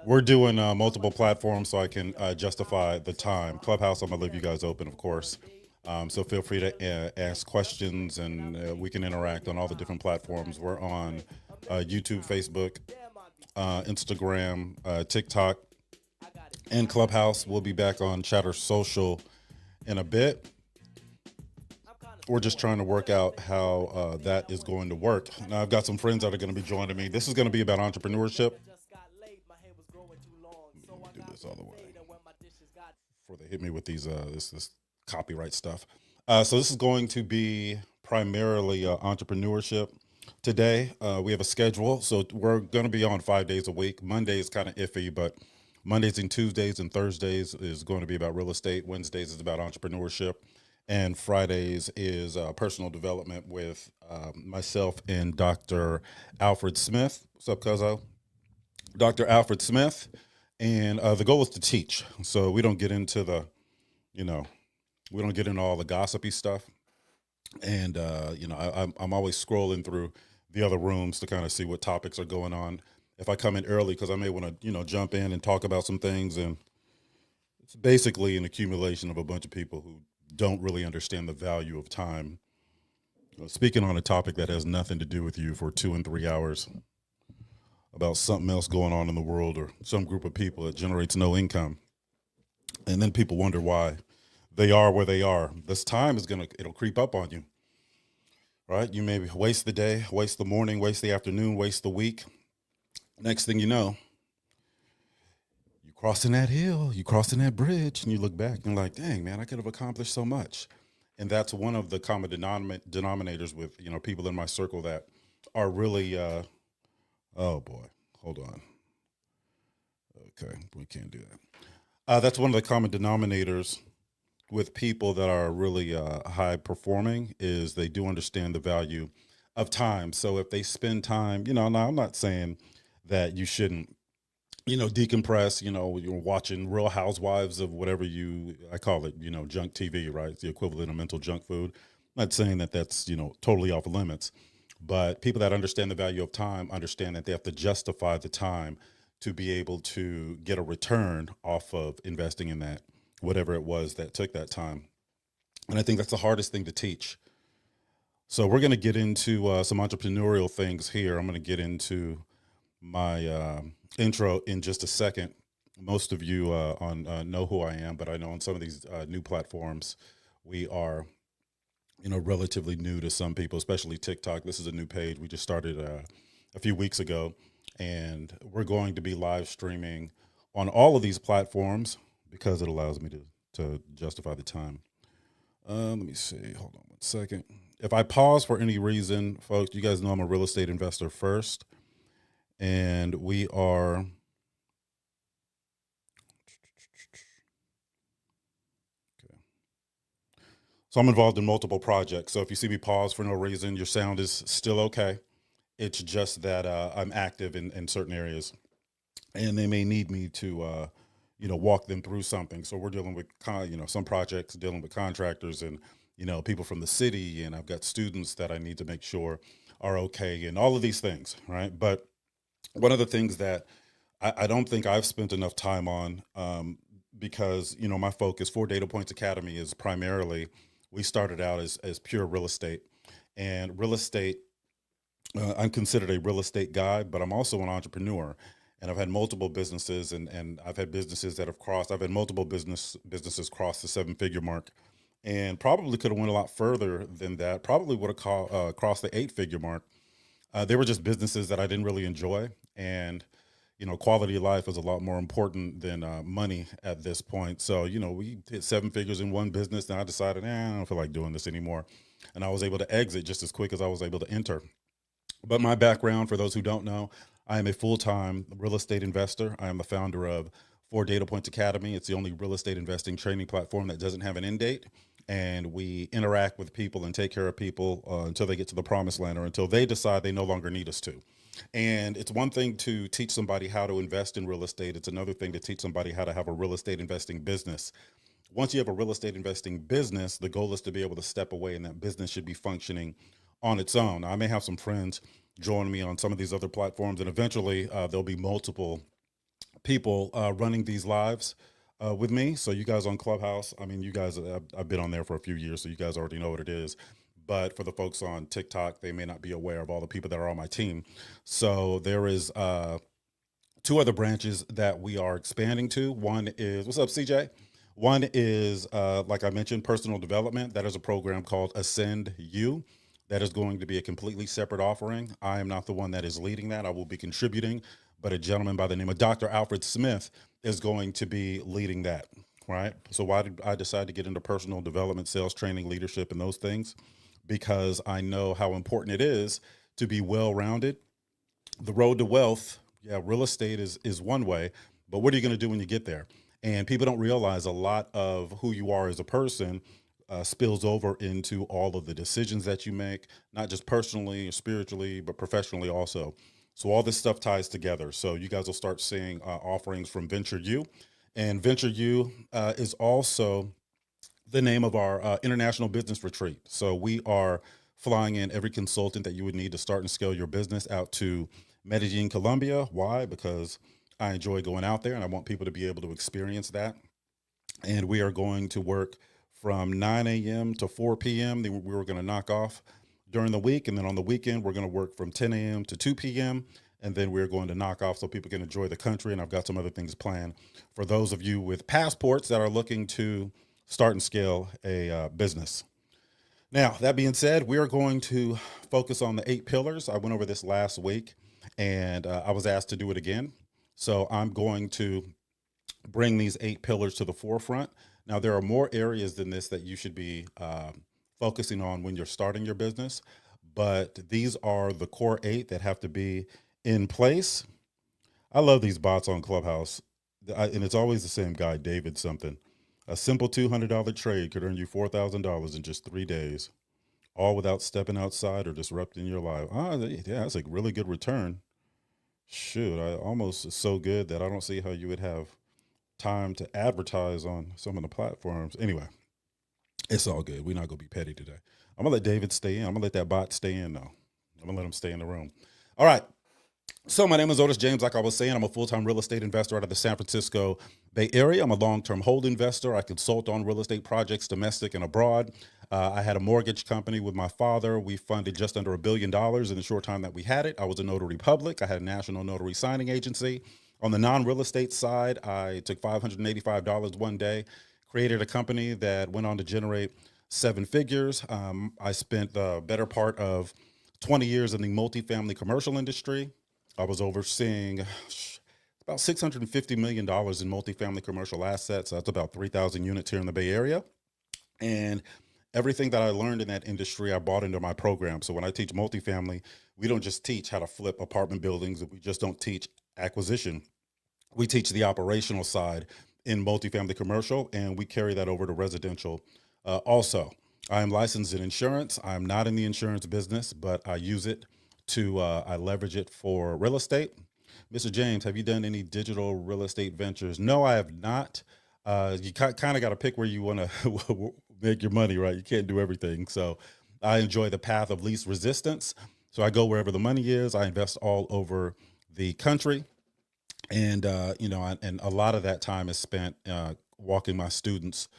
We're doing multiple platforms so I can justify the time. Clubhouse, I'm going to leave you guys open, of course. So feel free to ask questions and we can interact on all the different platforms. We're on YouTube, Facebook, Instagram, TikTok, and Clubhouse. We'll be back on Chatter Social in a bit. We're just trying to work out how that is going to work. Now, I've got some friends that are going to be joining me. This is going to be about entrepreneurship. Let me do this all the way before they hit me with these this copyright stuff. So this is going to be primarily entrepreneurship. Today we have a schedule, so we're going to be on 5 days a week. Monday is kind of iffy, but Mondays and Tuesdays and Thursdays is going to be about real estate. Wednesdays is about entrepreneurship, and Fridays is personal development with myself and Dr. Alfred Smith. What's up, Cuzzo? Dr. Alfred Smith, and the goal is to teach. So we don't get into the, you know, we don't get into all the gossipy stuff. And I'm always scrolling through the other rooms to kind of see what topics are going on. If I come in early, because I may want to, jump in and talk about some things, and it's basically an accumulation of a bunch of people who don't really understand the value of time. Speaking on a topic that has nothing to do with you for 2 and 3 hours about something else going on in the world or some group of people that generates no income. And then people wonder why they are where they are. This time is it'll creep up on you, right? You maybe waste the day, waste the morning, waste the afternoon, waste the week. Next thing you know, you crossing that hill, you crossing that bridge, and you look back and you're like, dang, man, I could have accomplished so much. And that's one of the common denominators with, people in my circle that are really, oh boy, hold on. Okay, we can't do that. That's one of the common denominators with people that are really high performing is they do understand the value of time. So if they spend time, now I'm not saying that you shouldn't, decompress, you're watching Real Housewives of whatever I call it, junk TV, right? It's the equivalent of mental junk food. I'm not saying that that's, totally off limits, but people that understand the value of time understand that they have to justify the time to be able to get a return off of investing in that, whatever it was that took that time. And I think that's the hardest thing to teach. So we're going to get into some entrepreneurial things here. I'm going to get into my intro in just a second. Most of you on know who I am, but I know on some of these new platforms, we are, relatively new to some people, especially TikTok. This is a new page we just started a few weeks ago, and we're going to be live streaming on all of these platforms because it allows me to justify the time. Let me see. Hold on one second. If I pause for any reason, folks, you guys know I'm a real estate investor first, and we are. Okay. So I'm involved in multiple projects. So if you see me pause for no reason, your sound is still okay. It's just that I'm active in certain areas, and they may need me to, walk them through something. So we're dealing with, some projects dealing with contractors and, people from the city, and I've got students that I need to make sure are okay, and all of these things, right? But one of the things that I don't think I've spent enough time on, because my focus for Data Points Academy is primarily we started out as pure real estate, and real estate I'm considered a real estate guy, but I'm also an entrepreneur. And I've had multiple businesses, and I've had businesses that have crossed. I've had multiple businesses cross the 7 figure mark, and probably could have went a lot further than that. Probably would have crossed the 8 figure mark. They were just businesses that I didn't really enjoy, and quality of life is a lot more important than money at this point. So we hit 7 figures in one business, and I decided, I don't feel like doing this anymore, and I was able to exit just as quick as I was able to enter. But my background, for those who don't know, I am a full time real estate investor. I am the founder of Four Data Points Academy. It's the only real estate investing training platform that doesn't have an end date. And we interact with people and take care of people until they get to the promised land or until they decide they no longer need us to. And it's one thing to teach somebody how to invest in real estate, it's another thing to teach somebody how to have a real estate investing business. Once you have a real estate investing business, the goal is to be able to step away and that business should be functioning on its own. Now, I may have some friends join me on some of these other platforms, and eventually there'll be multiple people running these lives with me. So you guys on Clubhouse, I mean, you guys, I've been on there for a few years, so you guys already know what it is. But for the folks on TikTok, they may not be aware of all the people that are on my team. So there is two other branches that we are expanding to. One is, what's up, CJ? One is, like I mentioned, personal development. That is a program called Ascend U. That is going to be a completely separate offering. I am not the one that is leading that. I will be contributing, but a gentleman by the name of Dr. Alfred Smith is going to be leading that. Right. So why did I decide to get into personal development, sales training, leadership, and those things? Because I know how important it is to be well rounded. The road to wealth, yeah, real estate is one way, but what are you going to do when you get there? And people don't realize a lot of who you are as a person spills over into all of the decisions that you make, not just personally or spiritually, but professionally also. So all this stuff ties together. So you guys will start seeing offerings from VentureU, and VentureU is also the name of our international business retreat. So we are flying in every consultant that you would need to start and scale your business out to Medellin, Colombia. Why? Because I enjoy going out there and I want people to be able to experience that. And we are going to work from 9 a.m. to 4 p.m. Then we were going to knock off during the week. And then on the weekend, we're going to work from 10 a.m. to 2 p.m. And then we're going to knock off so people can enjoy the country. And I've got some other things planned for those of you with passports that are looking to start and scale a business. Now, that being said, we are going to focus on the 8 pillars. I went over this last week and I was asked to do it again. So I'm going to bring these 8 pillars to the forefront. Now, there are more areas than this that you should be focusing on when you're starting your business, but these are the core 8 that have to be in place. I love these bots on Clubhouse, and it's always the same guy, David something. A simple $200 trade could earn you $4,000 in just 3 days, all without stepping outside or disrupting your life. Yeah, that's a really good return. Shoot, I almost so good that I don't see how you would have time to advertise on some of the platforms. Anyway, it's all good. We're not gonna be petty today. I'm gonna let David stay in. I'm gonna let that bot stay in though. I'm gonna let him stay in the room. All right. So my name is Otis James. Like I was saying, I'm a full-time real estate investor out of the San Francisco Bay Area. I'm a long-term hold investor. I consult on real estate projects, domestic and abroad. I had a mortgage company with my father. We funded just under $1 billion in the short time that we had it. I was a notary public. I had a national notary signing agency. On the non-real estate side, I took $585 one day, created a company that went on to generate 7 figures. I spent the better part of 20 years in the multifamily commercial industry. I was overseeing about $650 million in multifamily commercial assets. That's about 3,000 units here in the Bay Area. And everything that I learned in that industry, I brought into my program. So when I teach multifamily, we don't just teach how to flip apartment buildings. We just don't teach acquisition. We teach the operational side in multifamily commercial, and we carry that over to residential also. I am licensed in insurance. I'm not in the insurance business, but I use it I leverage it for real estate. Mr. James, have you done any digital real estate ventures? No, I have not. You kind of got to pick where you want to make your money, right? You can't do everything. So I enjoy the path of least resistance. So I go wherever the money is. I invest all over the country. And, and a lot of that time is spent walking my students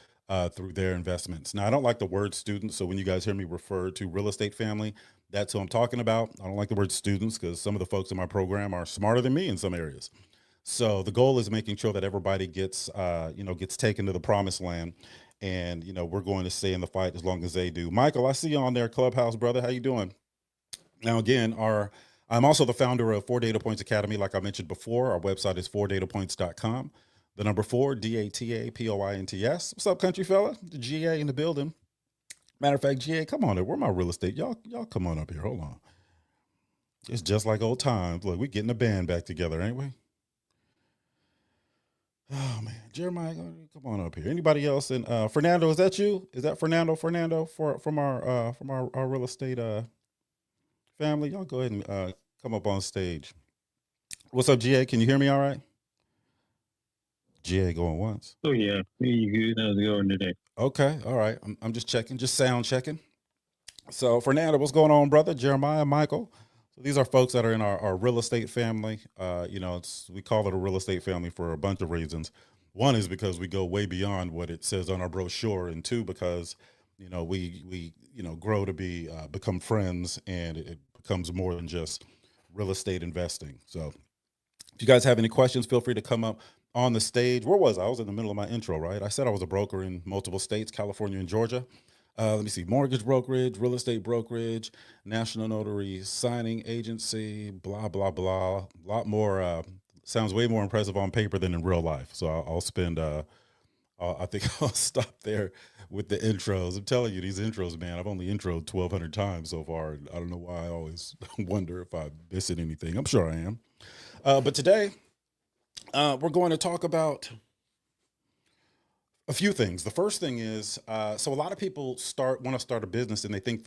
through their investments. Now, I don't like the word students. So when you guys hear me refer to real estate family, that's who I'm talking about. I don't like the word students because some of the folks in my program are smarter than me in some areas. So the goal is making sure that everybody gets taken to the promised land. And, we're going to stay in the fight as long as they do. Michael, I see you on there, Clubhouse, brother. How you doing? Now, again, I'm also the founder of 4 Data Points Academy. Like I mentioned before, our website is 4datapoints.com. The number 4, DATAPOINTS. What's up, country fella? The GA in the building. Matter of fact, GA, come on there. Where my real estate? Y'all come on up here. Hold on. It's just like old times. Look, we getting the band back together, ain't we? Oh man, Jeremiah, come on up here. Anybody else? And Fernando, is that you? Is that Fernando? From our real estate family. Y'all go ahead and come up on stage. What's up, GA? Can you hear me all right? GA going once. Oh yeah, you good? How's it going today? Okay, all right. I'm just checking, just sound checking. So Fernando, what's going on, brother? Jeremiah, Michael. So these are folks that are in our real estate family. We call it a real estate family for a bunch of reasons. One is because we go way beyond what it says on our brochure, and two, because we grow to become friends, and it becomes more than just real estate investing. So if you guys have any questions, feel free to come up on the stage. Where was I? I was in the middle of my intro, right? I said I was a broker in multiple states, California and Georgia. Let me see, mortgage brokerage, real estate brokerage, national notary signing agency, blah, blah, blah. A lot more, sounds way more impressive on paper than in real life. So I'll spend, I think I'll stop there with the intros. I'm telling you, these intros, man, I've only introed 1,200 times so far. And I don't know why I always wonder if I'm missing anything. I'm sure I am. But today, we're going to talk about a few things. The first thing is, so a lot of people want to start a business, and they think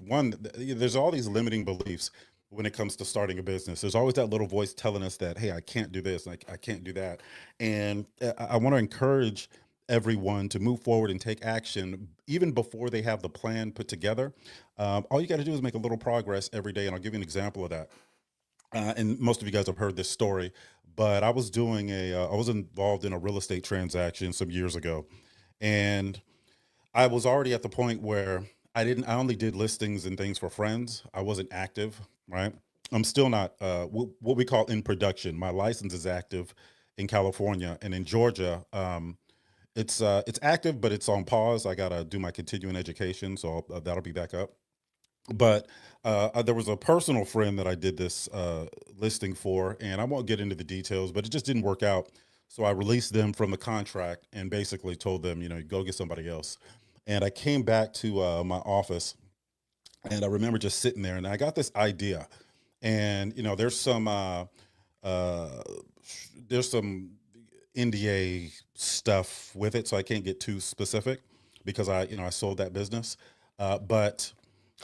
there's all these limiting beliefs when it comes to starting a business. There's always that little voice telling us that, hey, I can't do this, like I can't do that. And I want to encourage everyone to move forward and take action even before they have the plan put together. All you got to do is make a little progress every day, and I'll give you an example of that. And most of you guys have heard this story, but I was involved in a real estate transaction some years ago, and I was already at the point where I only did listings and things for friends. I wasn't active, right? I'm still not, what we call in production. My license is active in California, and in Georgia. It's active, but it's on pause. I got to do my continuing education. So that'll be back up. But there was a personal friend that I did this listing for, and I won't get into the details, but it just didn't work out. So I released them from the contract and basically told them, go get somebody else. And I came back to my office, and I remember just sitting there, and I got this idea. And uh, there's some NDA stuff with it, so I can't get too specific because I sold that business. But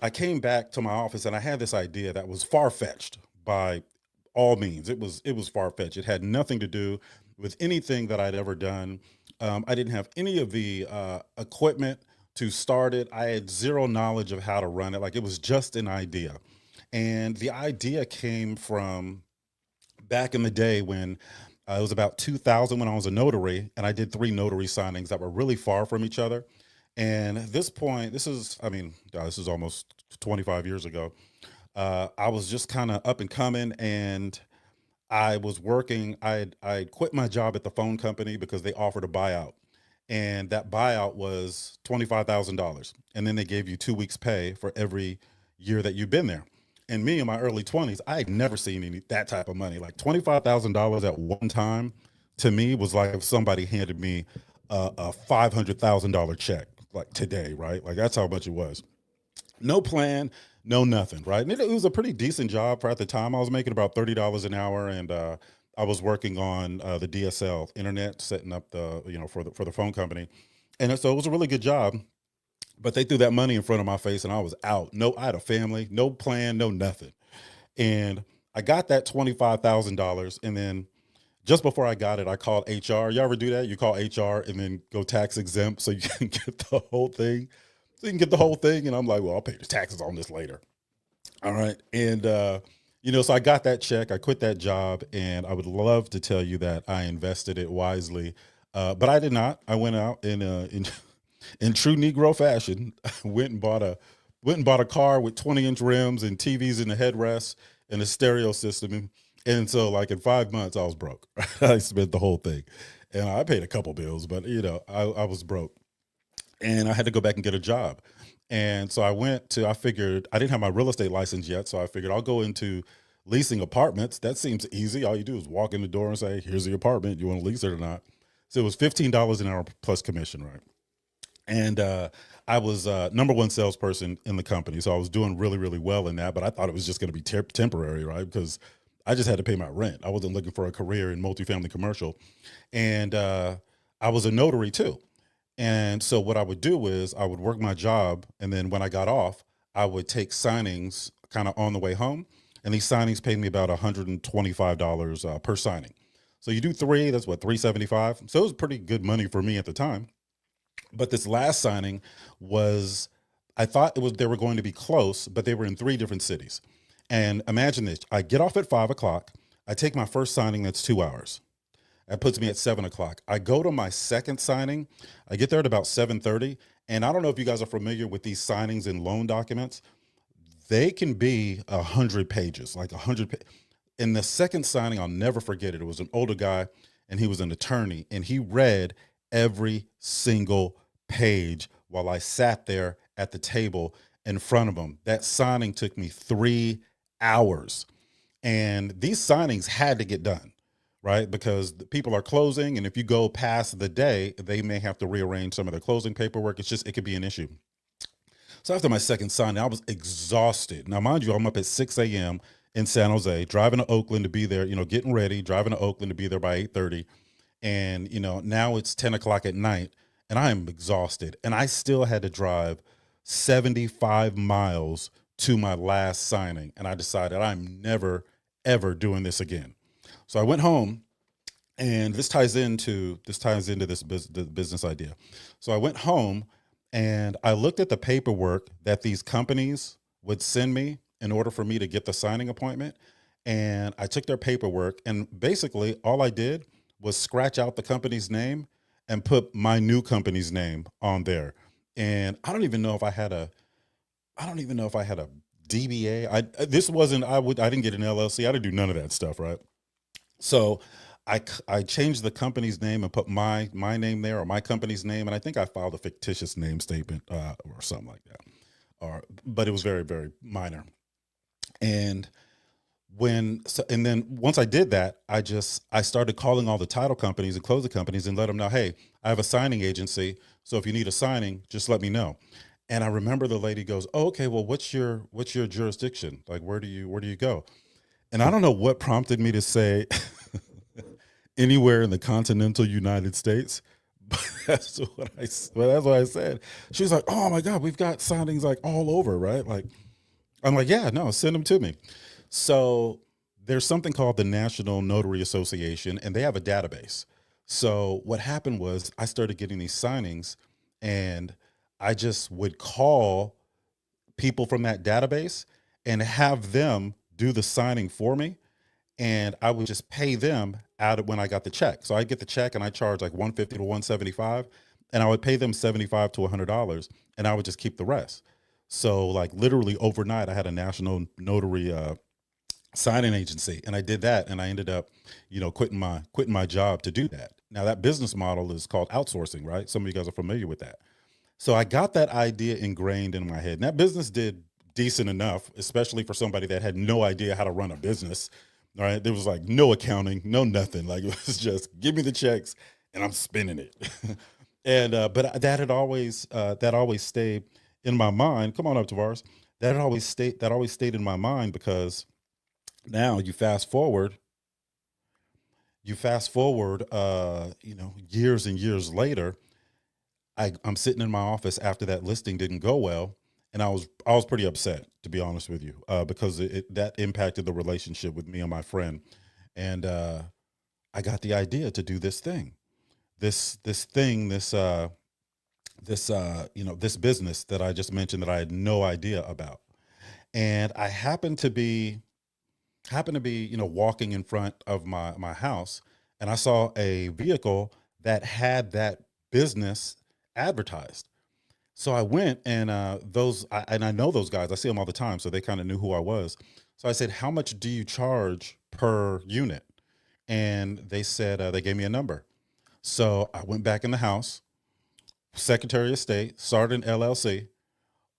I came back to my office and I had this idea that was far fetched by all means. It was far fetched. It had nothing to do with anything that I'd ever done. I didn't have any of the equipment to start it. I had zero knowledge of how to run it. Like, it was just an idea, and the idea came from back in the day when it was about 2000 when I was a notary, and I did three notary signings that were really far from each other. And at this point, this is almost 25 years ago. I was just kind of up and coming, and I was working. I quit my job at the phone company because they offered a buyout, and that buyout was $25,000, and then they gave you 2 weeks pay for every year that you've been there. And me in my early 20s, I had never seen that type of money. Like $25,000 at one time, to me, was like if somebody handed me a $500,000 check like today, right? Like, that's how much it was. No plan, no nothing, right? And it was a pretty decent job for at the time. I was making about $30 an hour, and I was working on the DSL internet, setting up for the phone company, and so it was a really good job. But they threw that money in front of my face, and I was out. No, I had a family, no plan, no nothing, and I got that $25,000, and then just before I got it, I called HR. You ever do that? You call HR and then go tax exempt so you can get the whole thing. So you can get the whole thing. And I'm like, well, I'll pay the taxes on this later. All right. And, so I got that check. I quit that job. And I would love to tell you that I invested it wisely. But I did not. I went out in true Negro fashion, went and bought a car with 20-inch rims and TVs in the headrest and a stereo system. And so, like, in 5 months, I was broke. I spent the whole thing, and I paid a couple bills, but I was broke, and I had to go back and get a job. And so I figured I didn't have my real estate license yet, so I figured I'll go into leasing apartments. That seems easy. All you do is walk in the door and say, "Here's the apartment. You want to lease it or not?" So it was $15 an hour plus commission, right? And I was number one salesperson in the company, so I was doing really, really well in that. But I thought it was just going to be temporary, right? Because I just had to pay my rent. I wasn't looking for a career in multifamily commercial, and I was a notary too. And so what I would do is I would work my job, and then when I got off, I would take signings kind of on the way home, and these signings paid me about $125 per signing. So you do three, that's what, 375. So it was pretty good money for me at the time. But this last signing was, I thought they were going to be close, but they were in three different cities. And imagine this: I get off at 5 o'clock. I take my first signing. That's 2 hours. That puts me at 7 o'clock. I go to my second signing. I get there at about 7:30. And I don't know if you guys are familiar with these signings and loan documents. They can be 100 pages, like 100. In the second signing, I'll never forget it. It was an older guy, and he was an attorney, and he read every single page while I sat there at the table in front of him. That signing took me 3 hours. And these signings had to get done, right? Because the people are closing. And if you go past the day, they may have to rearrange some of their closing paperwork. It could be an issue. So after my second signing, I was exhausted. Now, mind you, I'm up at 6 a.m. in San Jose, driving to Oakland to be there, getting ready, driving to Oakland to be there by 8:30. And, now it's 10 o'clock at night, and I am exhausted. And I still had to drive 75 miles to my last signing. And I decided I'm never, ever doing this again. So I went home, and this ties into the business idea. So I went home and I looked at the paperwork that these companies would send me in order for me to get the signing appointment. And I took their paperwork, and basically all I did was scratch out the company's name and put my new company's name on there. And I don't even know if I had a DBA. This wasn't, I didn't get an LLC. I didn't do none of that stuff. Right. So I changed the company's name and put my name there, or my company's name. And I think I filed a fictitious name statement, or something like that. But it was very, very minor. And and then once I did that, I started calling all the title companies and closing companies and let them know, hey, I have a signing agency. So if you need a signing, just let me know. And I remember the lady goes, oh, okay, well, what's your jurisdiction? Like, where do you go? And I don't know what prompted me to say anywhere in the continental United States. But that's what I said. She was like, oh my God, we've got signings like all over, right? Like, I'm like, yeah, no, send them to me. So there's something called the National Notary Association, and they have a database. So what happened was I started getting these signings, and I just would call people from that database and have them do the signing for me. And I would just pay them out of when I got the check. So I get the check and I charge like 150 to 175, and I would pay them 75 to $100, and I would just keep the rest. So like literally overnight, I had a national notary signing agency, and I did that, and I ended up, quitting my job to do that. Now that business model is called outsourcing, right? Some of you guys are familiar with that. So I got that idea ingrained in my head. And that business did decent enough, especially for somebody that had no idea how to run a business. All right. There was like no accounting, no nothing. Like it was just give me the checks and I'm spending it. And but that always stayed in my mind. Come on up, Tavares. That always stayed in my mind, because now you fast forward years and years later. I'm sitting in my office after that listing didn't go well, and I was pretty upset, to be honest with you, because that impacted the relationship with me and my friend. And I got the idea to do this thing, this thing, this business that I just mentioned that I had no idea about. And I happened to be walking in front of my house, and I saw a vehicle that had that business advertised. So I went, and I know those guys. I see them all the time, so they kind of knew who I was. So I said, "How much do you charge per unit?" And they said, they gave me a number. So I went back in the house, Secretary of State, started an LLC,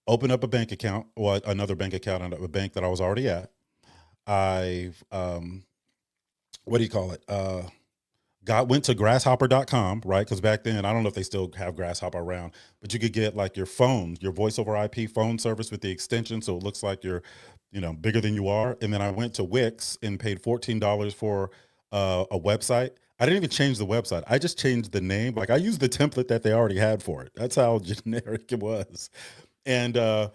opened up a bank account, or another bank account at a bank that I was already at. I what do you call it? Went to grasshopper.com, right? Because back then, I don't know if they still have Grasshopper around, but you could get like your phone, your voice over IP phone service with the extension, so it looks like you're, bigger than you are. And then I went to Wix and paid $14 for a website. I didn't even change the website. I just changed the name. Like I used the template that they already had for it. That's how generic it was. And I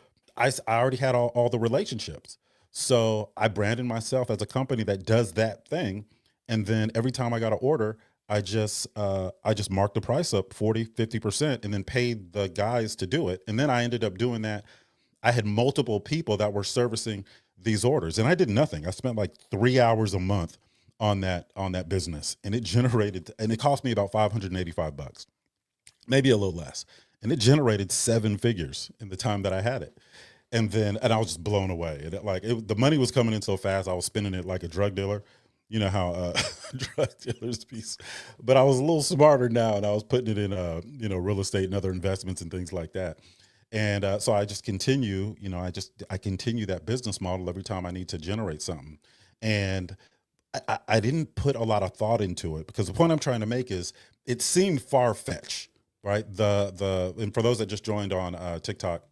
already had all the relationships. So I branded myself as a company that does that thing. And then every time I got an order, I just marked the price up 40, 50%, and then paid the guys to do it. And then I ended up doing that. I had multiple people that were servicing these orders, and I did nothing. I spent like 3 hours a month on that business, and it generated, and it cost me about $585, maybe a little less, and it generated 7 figures in the time that I had it. And I was just blown away. The money was coming in so fast, I was spending it like a drug dealer. You know how drug dealers be, but I was a little smarter now, and I was putting it in real estate and other investments and things like that. And so I just continue, I continue that business model every time I need to generate something. And I didn't put a lot of thought into it, because the point I'm trying to make is it seemed far fetched, right? And for those that just joined on TikTok,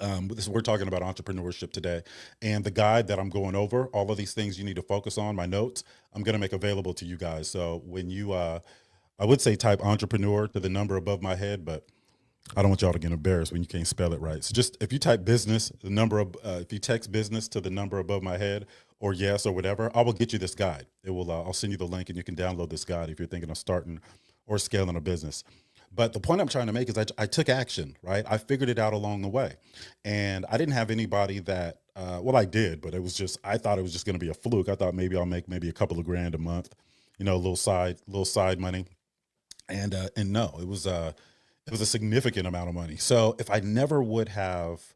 we're talking about entrepreneurship today, and the guide that I'm going over, all of these things you need to focus on, my notes, I'm going to make available to you guys. So when you, I would say type entrepreneur to the number above my head, but I don't want y'all to get embarrassed when you can't spell it right. So just if you type business, if you text business to the number above my head, or yes, or whatever, I will get you this guide. It will, I'll send you the link, and you can download this guide if you're thinking of starting or scaling a business. But the point I'm trying to make is I took action, right? I figured it out along the way, and I didn't have anybody that, well, I did, but I thought it was just going to be a fluke. I thought maybe I'll make maybe a couple of grand a month, a little side money. And no, it was a significant amount of money. So if I never would have,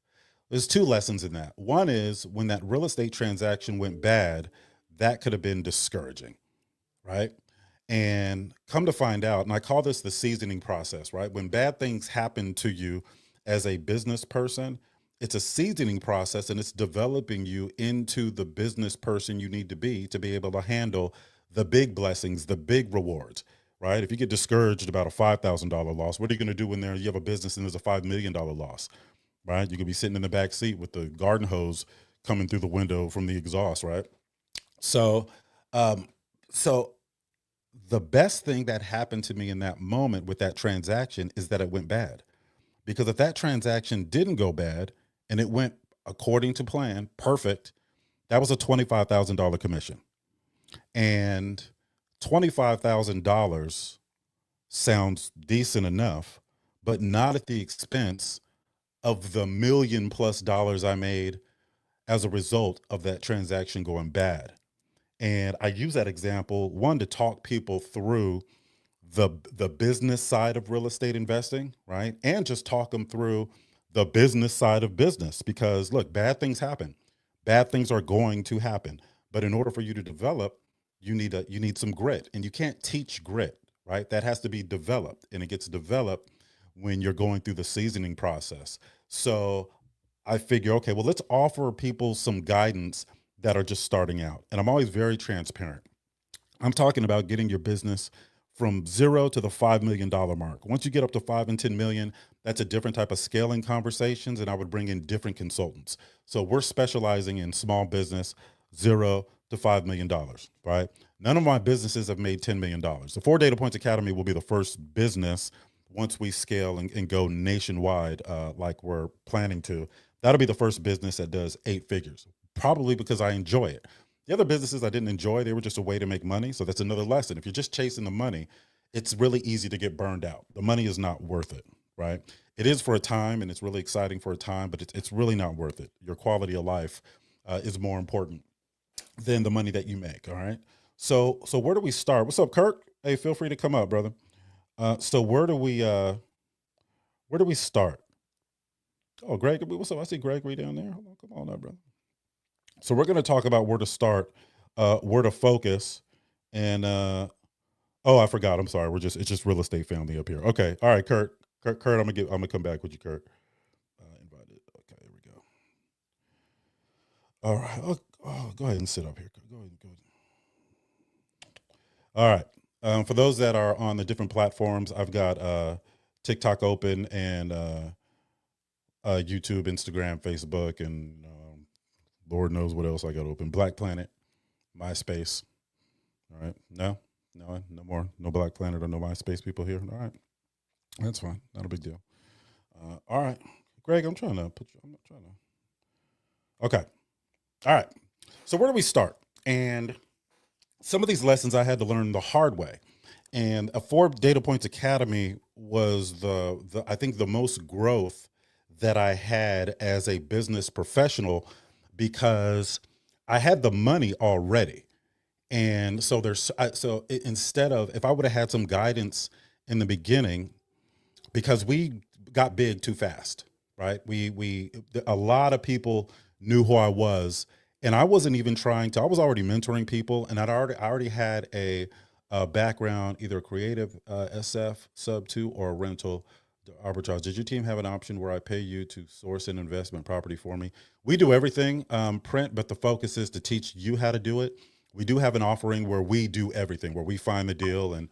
there's 2 lessons in that. One is, when that real estate transaction went bad, that could have been discouraging, right? And come to find out, and I call this the seasoning process, right? When bad things happen to you as a business person, it's a seasoning process, and it's developing you into the business person you need to be able to handle the big blessings, the big rewards, right? If you get discouraged about a $5,000 loss, what are you going to do when you have a business and there's a $5 million loss, right? You could be sitting in the back seat with the garden hose coming through the window from the exhaust, right? So, so the best thing that happened to me in that moment with that transaction is that it went bad. Because if that transaction didn't go bad and it went according to plan, perfect, that was a $25,000 commission. And $25,000 sounds decent enough, but not at the expense of the $1 million+ I made as a result of that transaction going bad. And I use that example, one, to talk people through the business side of real estate investing, right? And just talk them through the business side of business, because look, bad things happen. Bad things are going to happen. But in order for you to develop, you need some grit, and you can't teach grit, right? That has to be developed, and it gets developed when you're going through the seasoning process. So I figure, okay, well, let's offer people some guidance that are just starting out. And I'm always very transparent. I'm talking about getting your business from 0 to the $5 million mark. Once you get up to 5 and 10 million, that's a different type of scaling conversations. And I would bring in different consultants. So we're specializing in small business, 0 to $5 million, right? None of my businesses have made $10 million. The 4 Data Points Academy will be the first business, once we scale and go nationwide, like we're planning to. That'll be the first business that does 8 figures, probably because I enjoy it. The other businesses I didn't enjoy, they were just a way to make money. So that's another lesson. If you're just chasing the money, it's really easy to get burned out. The money is not worth it, right? It is for a time, and it's really exciting for a time, but it's really not worth it. Your quality of life is more important than the money that you make. All right. So where do we start? What's up, Kirk? Hey, feel free to come up, brother. So where do we start? Oh, Greg, what's up? I see Gregory down there. Hold on, come on up, brother. So we're going to talk about where to start, where to focus, and oh, I forgot. I'm sorry. It's just real estate family up here. Okay. All right, Kurt. Kurt, I'm gonna come back with you, Kurt. Invited. Okay, here we go. All right. Go ahead and sit up here. Go ahead. All right. For those that are on the different platforms, I've got TikTok open, and YouTube, Instagram, Facebook, and Lord knows what else I got open. Black Planet, MySpace. All right. No more. No Black Planet or no MySpace people here. All right. That's fine. Not a big deal. All right. Greg, I'm not trying to. Okay. All right. So where do we start? And some of these lessons I had to learn the hard way. And a 4 Data Points Academy was I think the most growth that I had as a business professional, because I had the money already. And so instead of, if I would have had some guidance in the beginning, because we got big too fast, right? A lot of people knew who I was, and I wasn't even trying to. I was already mentoring people, and I already had a background, either creative SF sub two or rental arbitrage. Did your team have an option where I pay you to source an investment property for me? We do everything print, but the focus is to teach you how to do it. We do have an offering where we do everything, where we find the deal and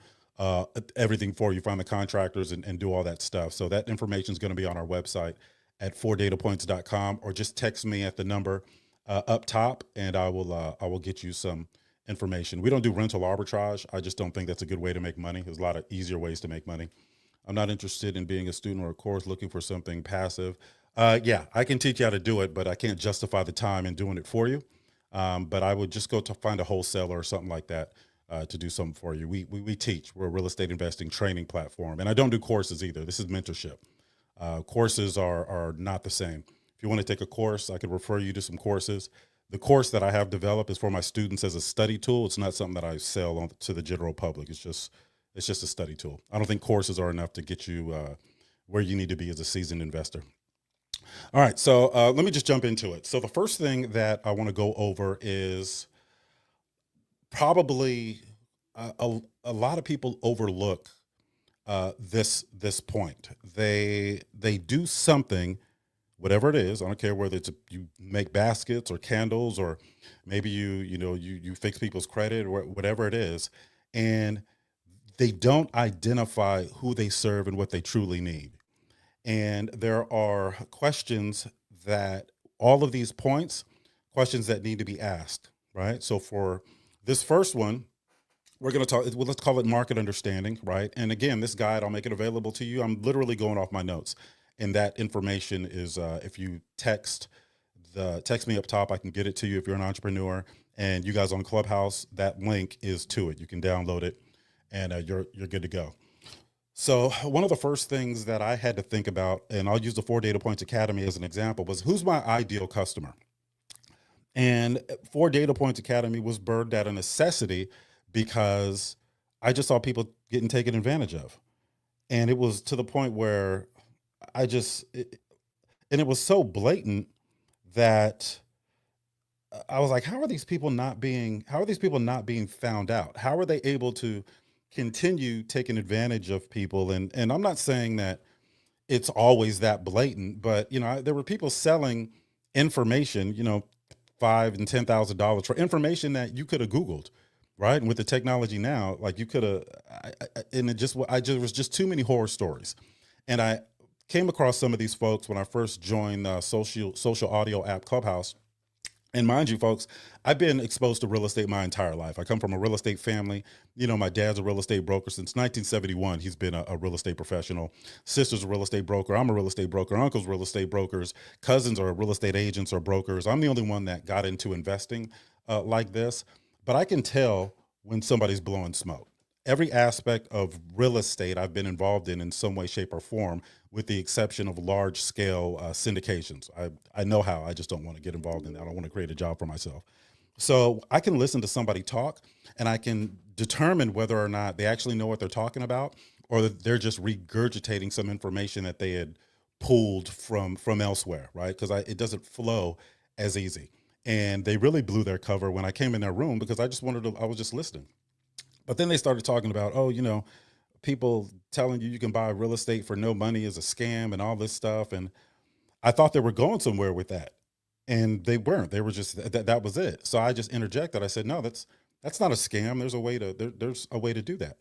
everything for you, find the contractors and do all that stuff. So that information is going to be on our website at 4datapoints.com, or just text me at the number up top, and I will get you some information. We don't do rental arbitrage. I just don't think that's a good way to make money. There's a lot of easier ways to make money. I'm not interested in being a student or a course, looking for something passive. Yeah, I can teach you how to do it, but I can't justify the time in doing it for you. But I would just go to find a wholesaler or something like that to do something for you. We teach. We're a real estate investing training platform, and I don't do courses either. This is mentorship. Courses are not the same. If you want to take a course, I could refer you to some courses. The course that I have developed is for my students as a study tool. It's not something that I sell to the general public. It's just a study tool. I don't think courses are enough to get you where you need to be as a seasoned investor. All right, so let me just jump into it. So the first thing that I want to go over is probably a lot of people overlook this point. They do something, whatever it is. I don't care whether it's you make baskets or candles, or maybe you fix people's credit, or whatever it is, and they don't identify who they serve and what they truly need. And there are questions that all of these points, questions that need to be asked, right? So for this first one, we're going to talk, well, let's call it market understanding, right? And again, this guide, I'll make it available to you. I'm literally going off my notes. And that information is, if you text me up top, I can get it to you if you're an entrepreneur. And you guys on Clubhouse, that link is to it. You can download it, and you're good to go. So one of the first things that I had to think about, and I'll use the 4 Data Points Academy as an example, was who's my ideal customer? And 4 Data Points Academy was birthed out of necessity because I just saw people getting taken advantage of. And it was to the point where and it was so blatant that I was like, how are these people not being found out? How are they able to continue taking advantage of people? And I'm not saying that it's always that blatant, but there were people selling information, $5,000 and $10,000 for information that you could have Googled, right? And with the technology now, like you could have, and was just too many horror stories. And I came across some of these folks when I first joined the social audio app Clubhouse. And mind you, folks, I've been exposed to real estate my entire life. I come from a real estate family. My dad's a real estate broker since 1971. He's been a real estate professional. Sister's a real estate broker. I'm a real estate broker. Uncle's real estate brokers. Cousins are real estate agents or brokers. I'm the only one that got into investing like this. But I can tell when somebody's blowing smoke. Every aspect of real estate I've been involved in some way, shape, or form, with the exception of large scale syndications. I know how. I just don't want to get involved in that. I don't want to create a job for myself. So I can listen to somebody talk, and I can determine whether or not they actually know what they're talking about, or that they're just regurgitating some information that they had pulled from elsewhere, right? Because it doesn't flow as easy. And they really blew their cover when I came in their room, because I was just listening. But then they started talking about, people telling you can buy real estate for no money is a scam and all this stuff. And I thought they were going somewhere with that. And they weren't. They were just, that was it. So I just interjected. I said, no, that's not a scam. There's a way to do that.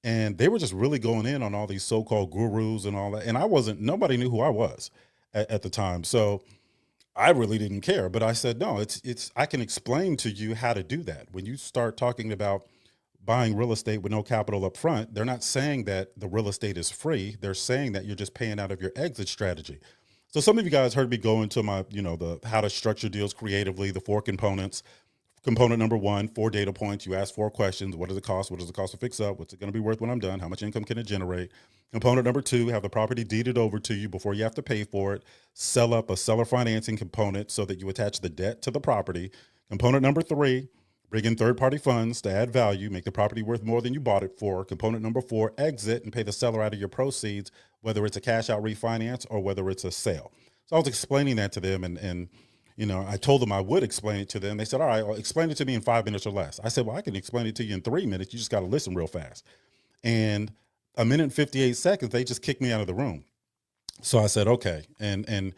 And they were just really going in on all these so-called gurus and all that. And nobody knew who I was at the time. So I really didn't care. But I said, no, I can explain to you how to do that. When you start talking about buying real estate with no capital up front, they're not saying that the real estate is free. They're saying that you're just paying out of your exit strategy. So some of you guys heard me go into my, the how to structure deals creatively, the 4 components. component number one, 4 data points. You ask 4 questions. What does it cost? What does it cost to fix up? What's it going to be worth when I'm done? How much income can it generate? Component number 2, have the property deeded over to you before you have to pay for it. Sell up a seller financing component so that you attach the debt to the property. Component number 3, bring in third-party funds to add value, make the property worth more than you bought it for. Component number 4, exit and pay the seller out of your proceeds, whether it's a cash out refinance or whether it's a sale. So I was explaining that to them, and I told them I would explain it to them. They said, all right, well, explain it to me in 5 minutes or less. I said, well, I can explain it to you in 3 minutes. You just got to listen real fast. And a minute and 58 seconds, they just kicked me out of the room. So I said, okay. And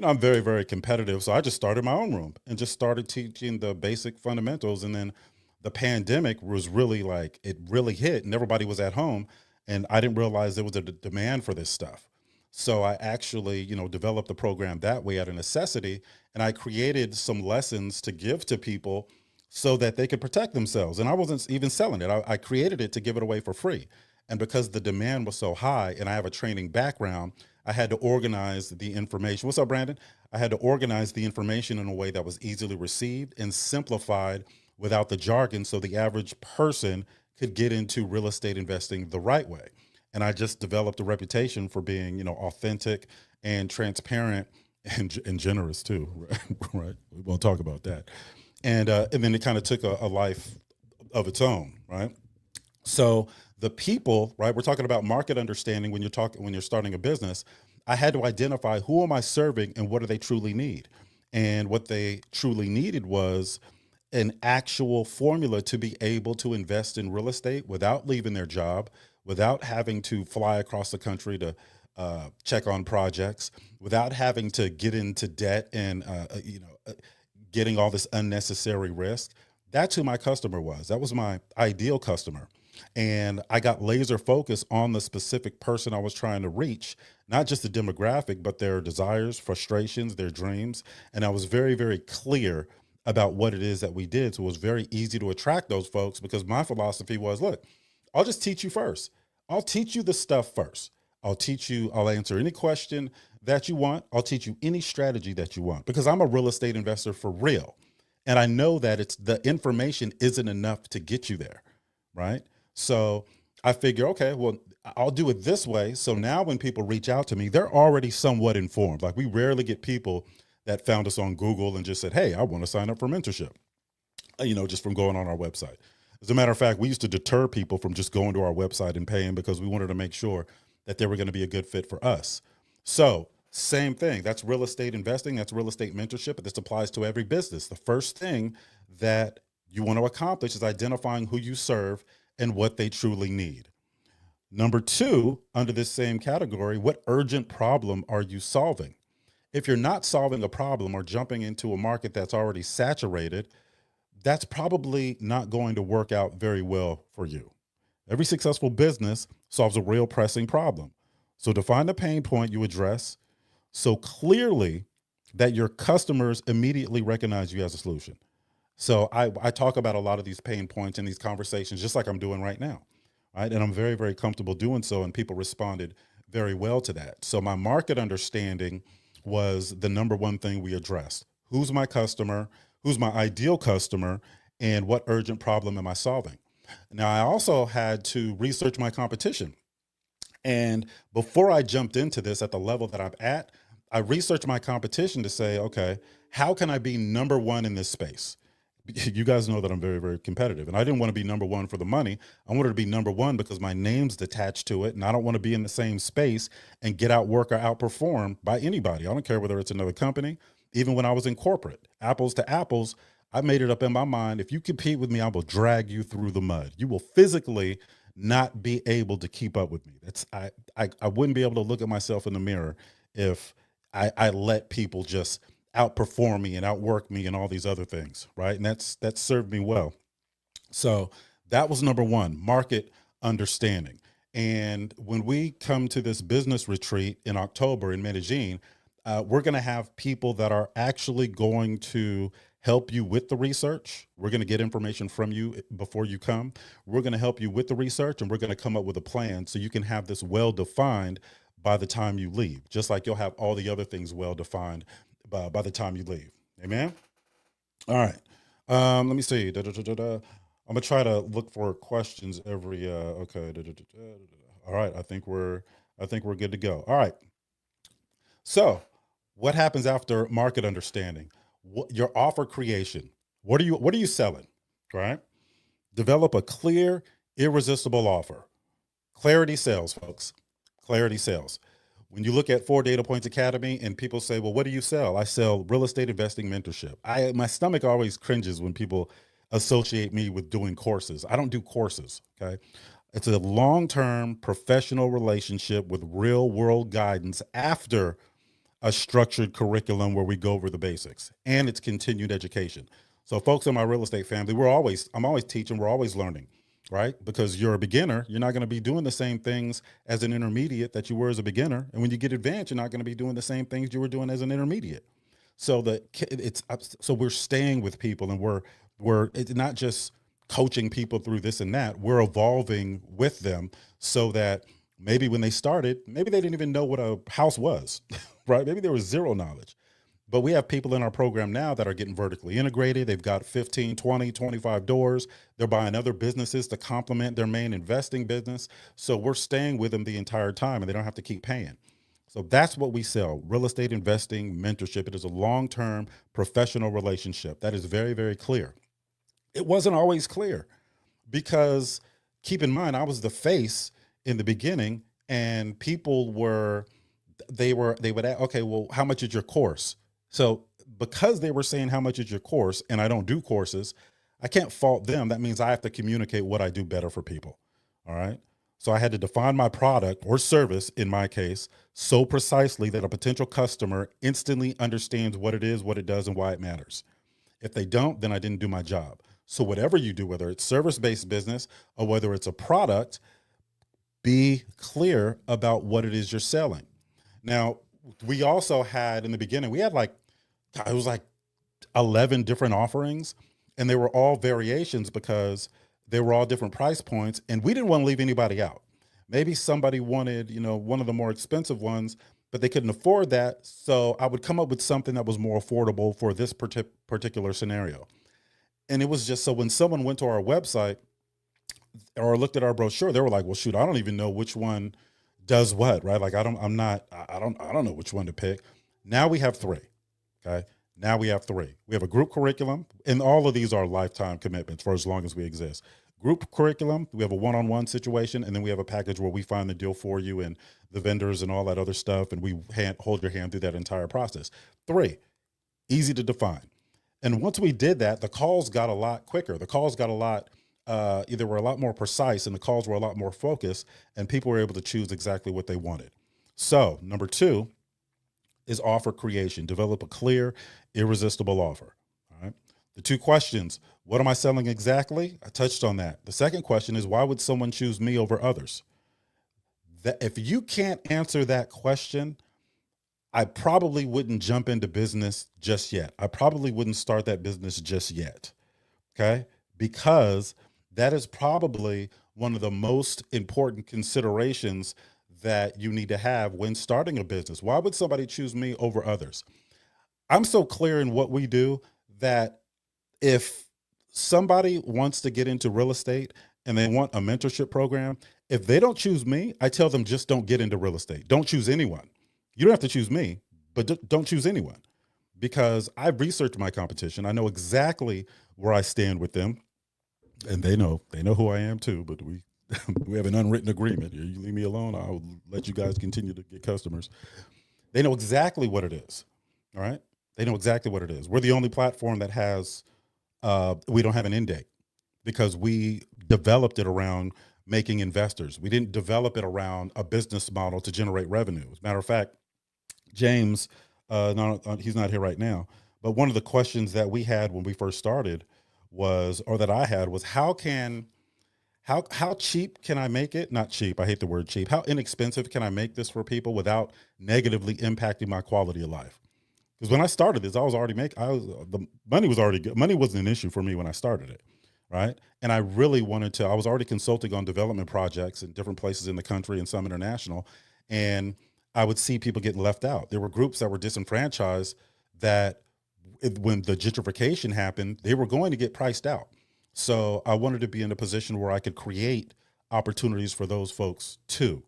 I'm very, very competitive. So I just started my own room and just started teaching the basic fundamentals. And then the pandemic was really it really hit and everybody was at home. And I didn't realize there was a demand for this stuff. So I actually, developed the program that way out of necessity. And I created some lessons to give to people so that they could protect themselves. And I wasn't even selling it. I created it to give it away for free. And because the demand was so high and I have a training background, I had to organize the information. What's up, Brandon? I had to organize the information in a way that was easily received and simplified without the jargon so the average person could get into real estate investing the right way. And I just developed a reputation for being, authentic and transparent and generous too, right? We won't talk about that. And then it kind of took a life of its own, right? So the people, right? We're talking about market understanding when you're starting a business. I had to identify who am I serving and what do they truly need. And what they truly needed was an actual formula to be able to invest in real estate without leaving their job, without having to fly across the country to check on projects, without having to get into debt and getting all this unnecessary risk. That's who my customer was. That was my ideal customer. And I got laser focused on the specific person I was trying to reach, not just the demographic, but their desires, frustrations, their dreams. And I was very, very clear about what it is that we did. So it was very easy to attract those folks because my philosophy was, look, I'll just teach you first. I'll teach you the stuff first. I'll answer any question that you want. I'll teach you any strategy that you want because I'm a real estate investor for real. And I know that the information isn't enough to get you there, right? So I figure, okay, well, I'll do it this way. So now when people reach out to me, they're already somewhat informed. Like we rarely get people that found us on Google and just said, hey, I want to sign up for mentorship, just from going on our website. As a matter of fact, we used to deter people from just going to our website and paying because we wanted to make sure that they were going to be a good fit for us. So same thing. That's real estate investing. That's real estate mentorship. But this applies to every business. The first thing that you want to accomplish is identifying who you serve and what they truly need. Number 2, under this same category, what urgent problem are you solving? If you're not solving a problem or jumping into a market that's already saturated, that's probably not going to work out very well for you. Every successful business solves a real pressing problem. So define the pain point you address so clearly that your customers immediately recognize you as a solution. So I talk about a lot of these pain points in these conversations, just like I'm doing right now, right? And I'm very, very comfortable doing so, and people responded very well to that. So my market understanding was the number one thing we addressed. Who's my customer? Who's my ideal customer? And what urgent problem am I solving? Now, I also had to research my competition. And before I jumped into this at the level that I'm at, I researched my competition to say, okay, how can I be number one in this space? You guys know that I'm very, very competitive, and I didn't want to be number one for the money. I wanted to be number one because my name's attached to it, and I don't want to be in the same space and get outworked or outperformed by anybody. I don't care whether it's another company. Even when I was in corporate, apples to apples, I made it up in my mind. If you compete with me, I will drag you through the mud. You will physically not be able to keep up with me. I wouldn't be able to look at myself in the mirror if I let people just outperform me and outwork me and all these other things, right? And that's served me well. So that was number 1, market understanding. And when we come to this business retreat in October in Medellin, we're going to have people that are actually going to help you with the research. We're going to get information from you before you come. We're going to help you with the research, and we're going to come up with a plan so you can have this well defined by the time you leave, just like you'll have all the other things well defined by the time you leave. Amen. All right. Let me see. I'm gonna try to look for questions every. Okay. All right. I think we're good to go. All right. So, what happens after market understanding? Your offer creation. What are you selling? Right. Develop a clear, irresistible offer. Clarity sells, folks. Clarity sells. When you look at 4 Data Points Academy and people say, "Well, what do you sell?" I sell real estate investing mentorship. My stomach always cringes when people associate me with doing courses. I don't do courses. Okay. It's a long-term professional relationship with real-world guidance after a structured curriculum where we go over the basics, and it's continued education. So folks in my real estate family, I'm always teaching, we're always learning, right? Because you're a beginner, you're not going to be doing the same things as an intermediate that you were as a beginner. And when you get advanced, you're not going to be doing the same things you were doing as an intermediate. So so we're staying with people, and it's not just coaching people through this and that. We're evolving with them so that maybe when they started, maybe they didn't even know what a house was, right? Maybe there was zero knowledge. But we have people in our program now that are getting vertically integrated. They've got 15, 20, 25 doors. They're buying other businesses to complement their main investing business. So we're staying with them the entire time, and they don't have to keep paying. So that's what we sell: real estate investing mentorship. It is a long-term professional relationship. That is very, very clear. It wasn't always clear because, keep in mind, I was the face in the beginning, and people they would ask, okay, well, how much is your course? So because they were saying how much is your course, and I don't do courses, I can't fault them. That means I have to communicate what I do better for people. All right. So I had to define my product or service, in my case, so precisely that a potential customer instantly understands what it is, what it does, and why it matters. If they don't, then I didn't do my job. So whatever you do, whether it's service-based business or whether it's a product, be clear about what it is you're selling. Now, we also had in the beginning, we had it was like 11 different offerings, and they were all variations because they were all different price points, and we didn't want to leave anybody out. Maybe somebody wanted, one of the more expensive ones, but they couldn't afford that. So I would come up with something that was more affordable for this particular scenario. And it was just so when someone went to our website or looked at our brochure, they were like, "Well, shoot, I don't even know which one does what," right? Like I don't know which one to pick. Now we have three. Okay. Now we have three. We have a group curriculum, and all of these are lifetime commitments for as long as we exist. Group curriculum, we have a one-on-one situation, and then we have a package where we find the deal for you and the vendors and all that other stuff, and we hold your hand through that entire process. Three, easy to define. And once we did that, the calls got a lot quicker. The calls got a lot, either were a lot more precise, and the calls were a lot more focused, and people were able to choose exactly what they wanted. So number two is offer creation. Develop a clear, irresistible offer. All right. The two questions: what am I selling exactly? I touched on that. The second question is, why would someone choose me over others? That if you can't answer that question, I probably wouldn't jump into business just yet. I probably wouldn't start that business just yet. Okay. Because that is probably one of the most important considerations that you need to have when starting a business. Why would somebody choose me over others? I'm so clear in what we do that if somebody wants to get into real estate and they want a mentorship program, if they don't choose me, I tell them just don't get into real estate. Don't choose anyone. You don't have to choose me, but don't choose anyone, because I've researched my competition. I know exactly where I stand with them, and they know who I am too. But we have an unwritten agreement. You leave me alone, I'll let you guys continue to get customers. They know exactly what it is. All right, they know exactly what it is. We're the only platform that has we don't have an end date because we developed it around making investors. We didn't develop it around a business model to generate revenue. As a matter of fact, James, he's not here right now, but one of the questions that we had when we first started or that I had was, how cheap can I make it? Not cheap. I hate the word cheap. How inexpensive can I make this for people without negatively impacting my quality of life? Because when I started this, I was already making, the money was already good. Money wasn't an issue for me when I started it. Right. And I really I was already consulting on development projects in different places in the country and some international. And I would see people getting left out. There were groups that were disenfranchised that when the gentrification happened, they were going to get priced out. So I wanted to be in a position where I could create opportunities for those folks too,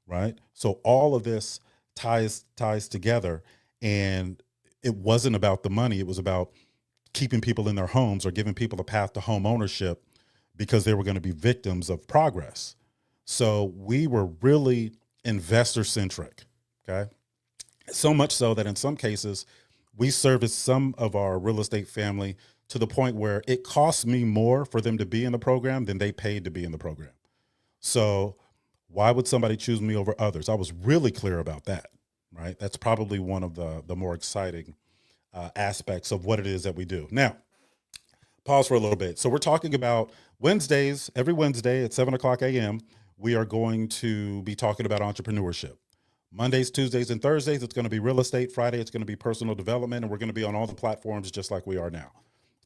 right? So all of this ties together, and it wasn't about the money. It was about keeping people in their homes or giving people a path to home ownership because they were going to be victims of progress. So we were really investor centric. Okay. So much so that in some cases, we serviced some of our real estate family to the point where it cost me more for them to be in the program than they paid to be in the program. So why would somebody choose me over others? I was really clear about that, right? That's probably one of the more exciting aspects of what it is that we do. Now, pause for a little bit. So we're talking about Wednesdays, every Wednesday at 7 o'clock a.m., we are going to be talking about entrepreneurship. Mondays, Tuesdays, and Thursdays, it's going to be real estate. Friday, it's going to be personal development, and we're going to be on all the platforms just like we are now.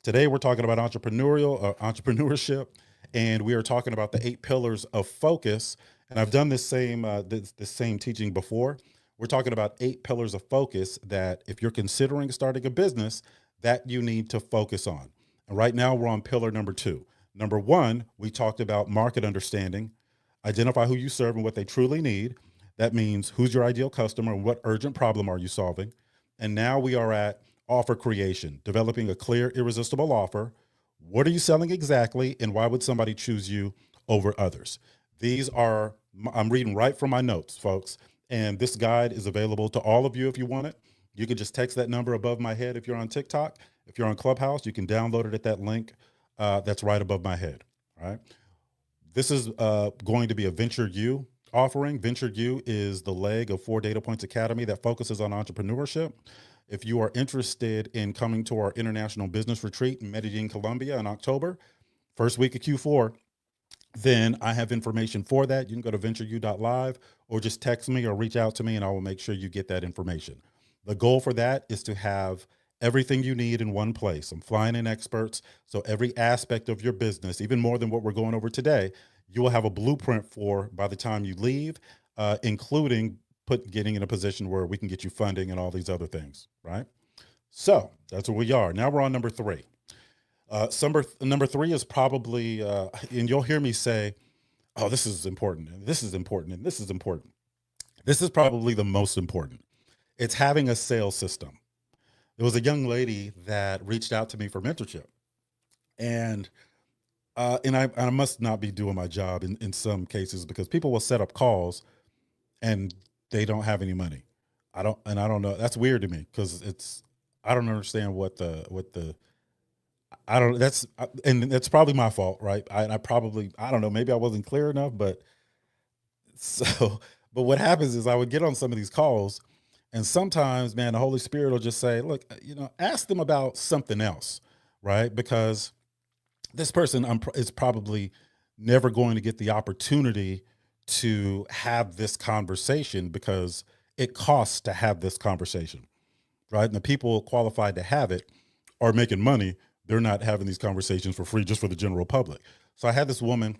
Today, we're talking about entrepreneurship, and we are talking about the 8 pillars of focus. And I've done this same teaching before. We're talking about 8 pillars of focus that if you're considering starting a business, that you need to focus on. And right now, we're on pillar number 2. Number 1, we talked about market understanding, identify who you serve and what they truly need. That means who's your ideal customer and what urgent problem are you solving. And now we are at offer creation, developing a clear, irresistible offer. What are you selling exactly, and why would somebody choose you over others? These are, I'm reading right from my notes, folks. And this guide is available to all of you if you want it. You can just text that number above my head if you're on TikTok. If you're on Clubhouse, you can download it at that link that's right above my head. All right. This is going to be a VentureU offering. VentureU is the leg of 4 Data Points Academy that focuses on entrepreneurship. If you are interested in coming to our international business retreat in Medellin, Colombia in October, first week of Q4, then I have information for that. You can go to ventureu.live or just text me or reach out to me and I will make sure you get that information. The goal for that is to have everything you need in one place. I'm flying in experts. So every aspect of your business, even more than what we're going over today, you will have a blueprint for by the time you leave, including getting in a position where we can get you funding and all these other things, right? So that's where we are. Now we're on number 3. Number 3 is probably, and you'll hear me say, oh, this is important, and this is important, and this is important. This is probably the most important. It's having a sales system. There was a young lady that reached out to me for mentorship, and I must not be doing my job in some cases because people will set up calls and they don't have any money. I don't know. That's weird to me because I don't understand what the I don't and that's probably my fault, right? I probably, I don't know, maybe I wasn't clear enough, but so, but what happens is I would get on some of these calls and sometimes, man, the Holy Spirit will just say, look, ask them about something else, right? Because this person is probably never going to get the opportunity to have this conversation because it costs to have this conversation, right? And the people qualified to have it are making money. They're not having these conversations for free, just for the general public. So I had this woman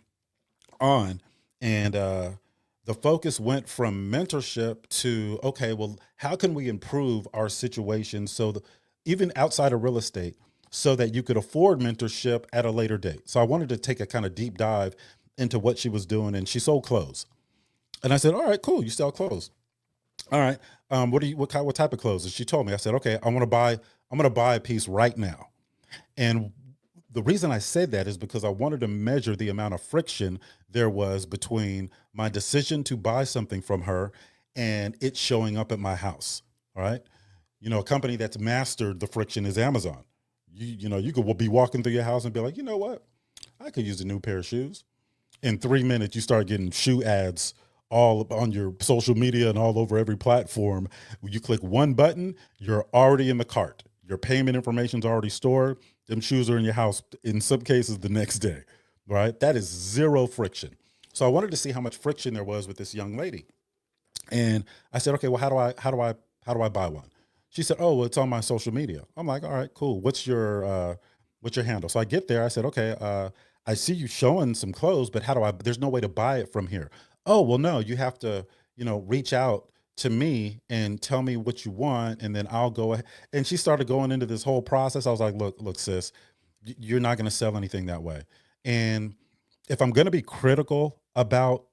on, and the focus went from mentorship to, okay, well, how can we improve our situation so that even outside of real estate, so that you could afford mentorship at a later date. So I wanted to take a kind of deep dive into what she was doing, and she sold clothes. And I said, all right, cool, you sell clothes. All right, what type of clothes? And she told me. I said, okay, I'm gonna buy a piece right now. And the reason I said that is because I wanted to measure the amount of friction there was between my decision to buy something from her and it showing up at my house. All right. A company that's mastered the friction is Amazon. You could be walking through your house and be like, you know what? I could use a new pair of shoes. In 3 minutes, you start getting shoe ads all on your social media and all over every platform. When you click one button, you're already in the cart. Your payment information is already stored. Them shoes are in your house, in some cases, the next day, right? That is zero friction. So I wanted to see how much friction there was with this young lady. And I said, okay, well, how do I buy one? She said, oh, well, it's on my social media. I'm like, all right, cool. What's your handle? So I get there. I said, okay, I see you showing some clothes, but there's no way to buy it from here. Oh, well, no, you have to, reach out to me and tell me what you want, and then I'll go ahead. And she started going into this whole process. I was like, look, sis, you're not going to sell anything that way. And if I'm going to be critical about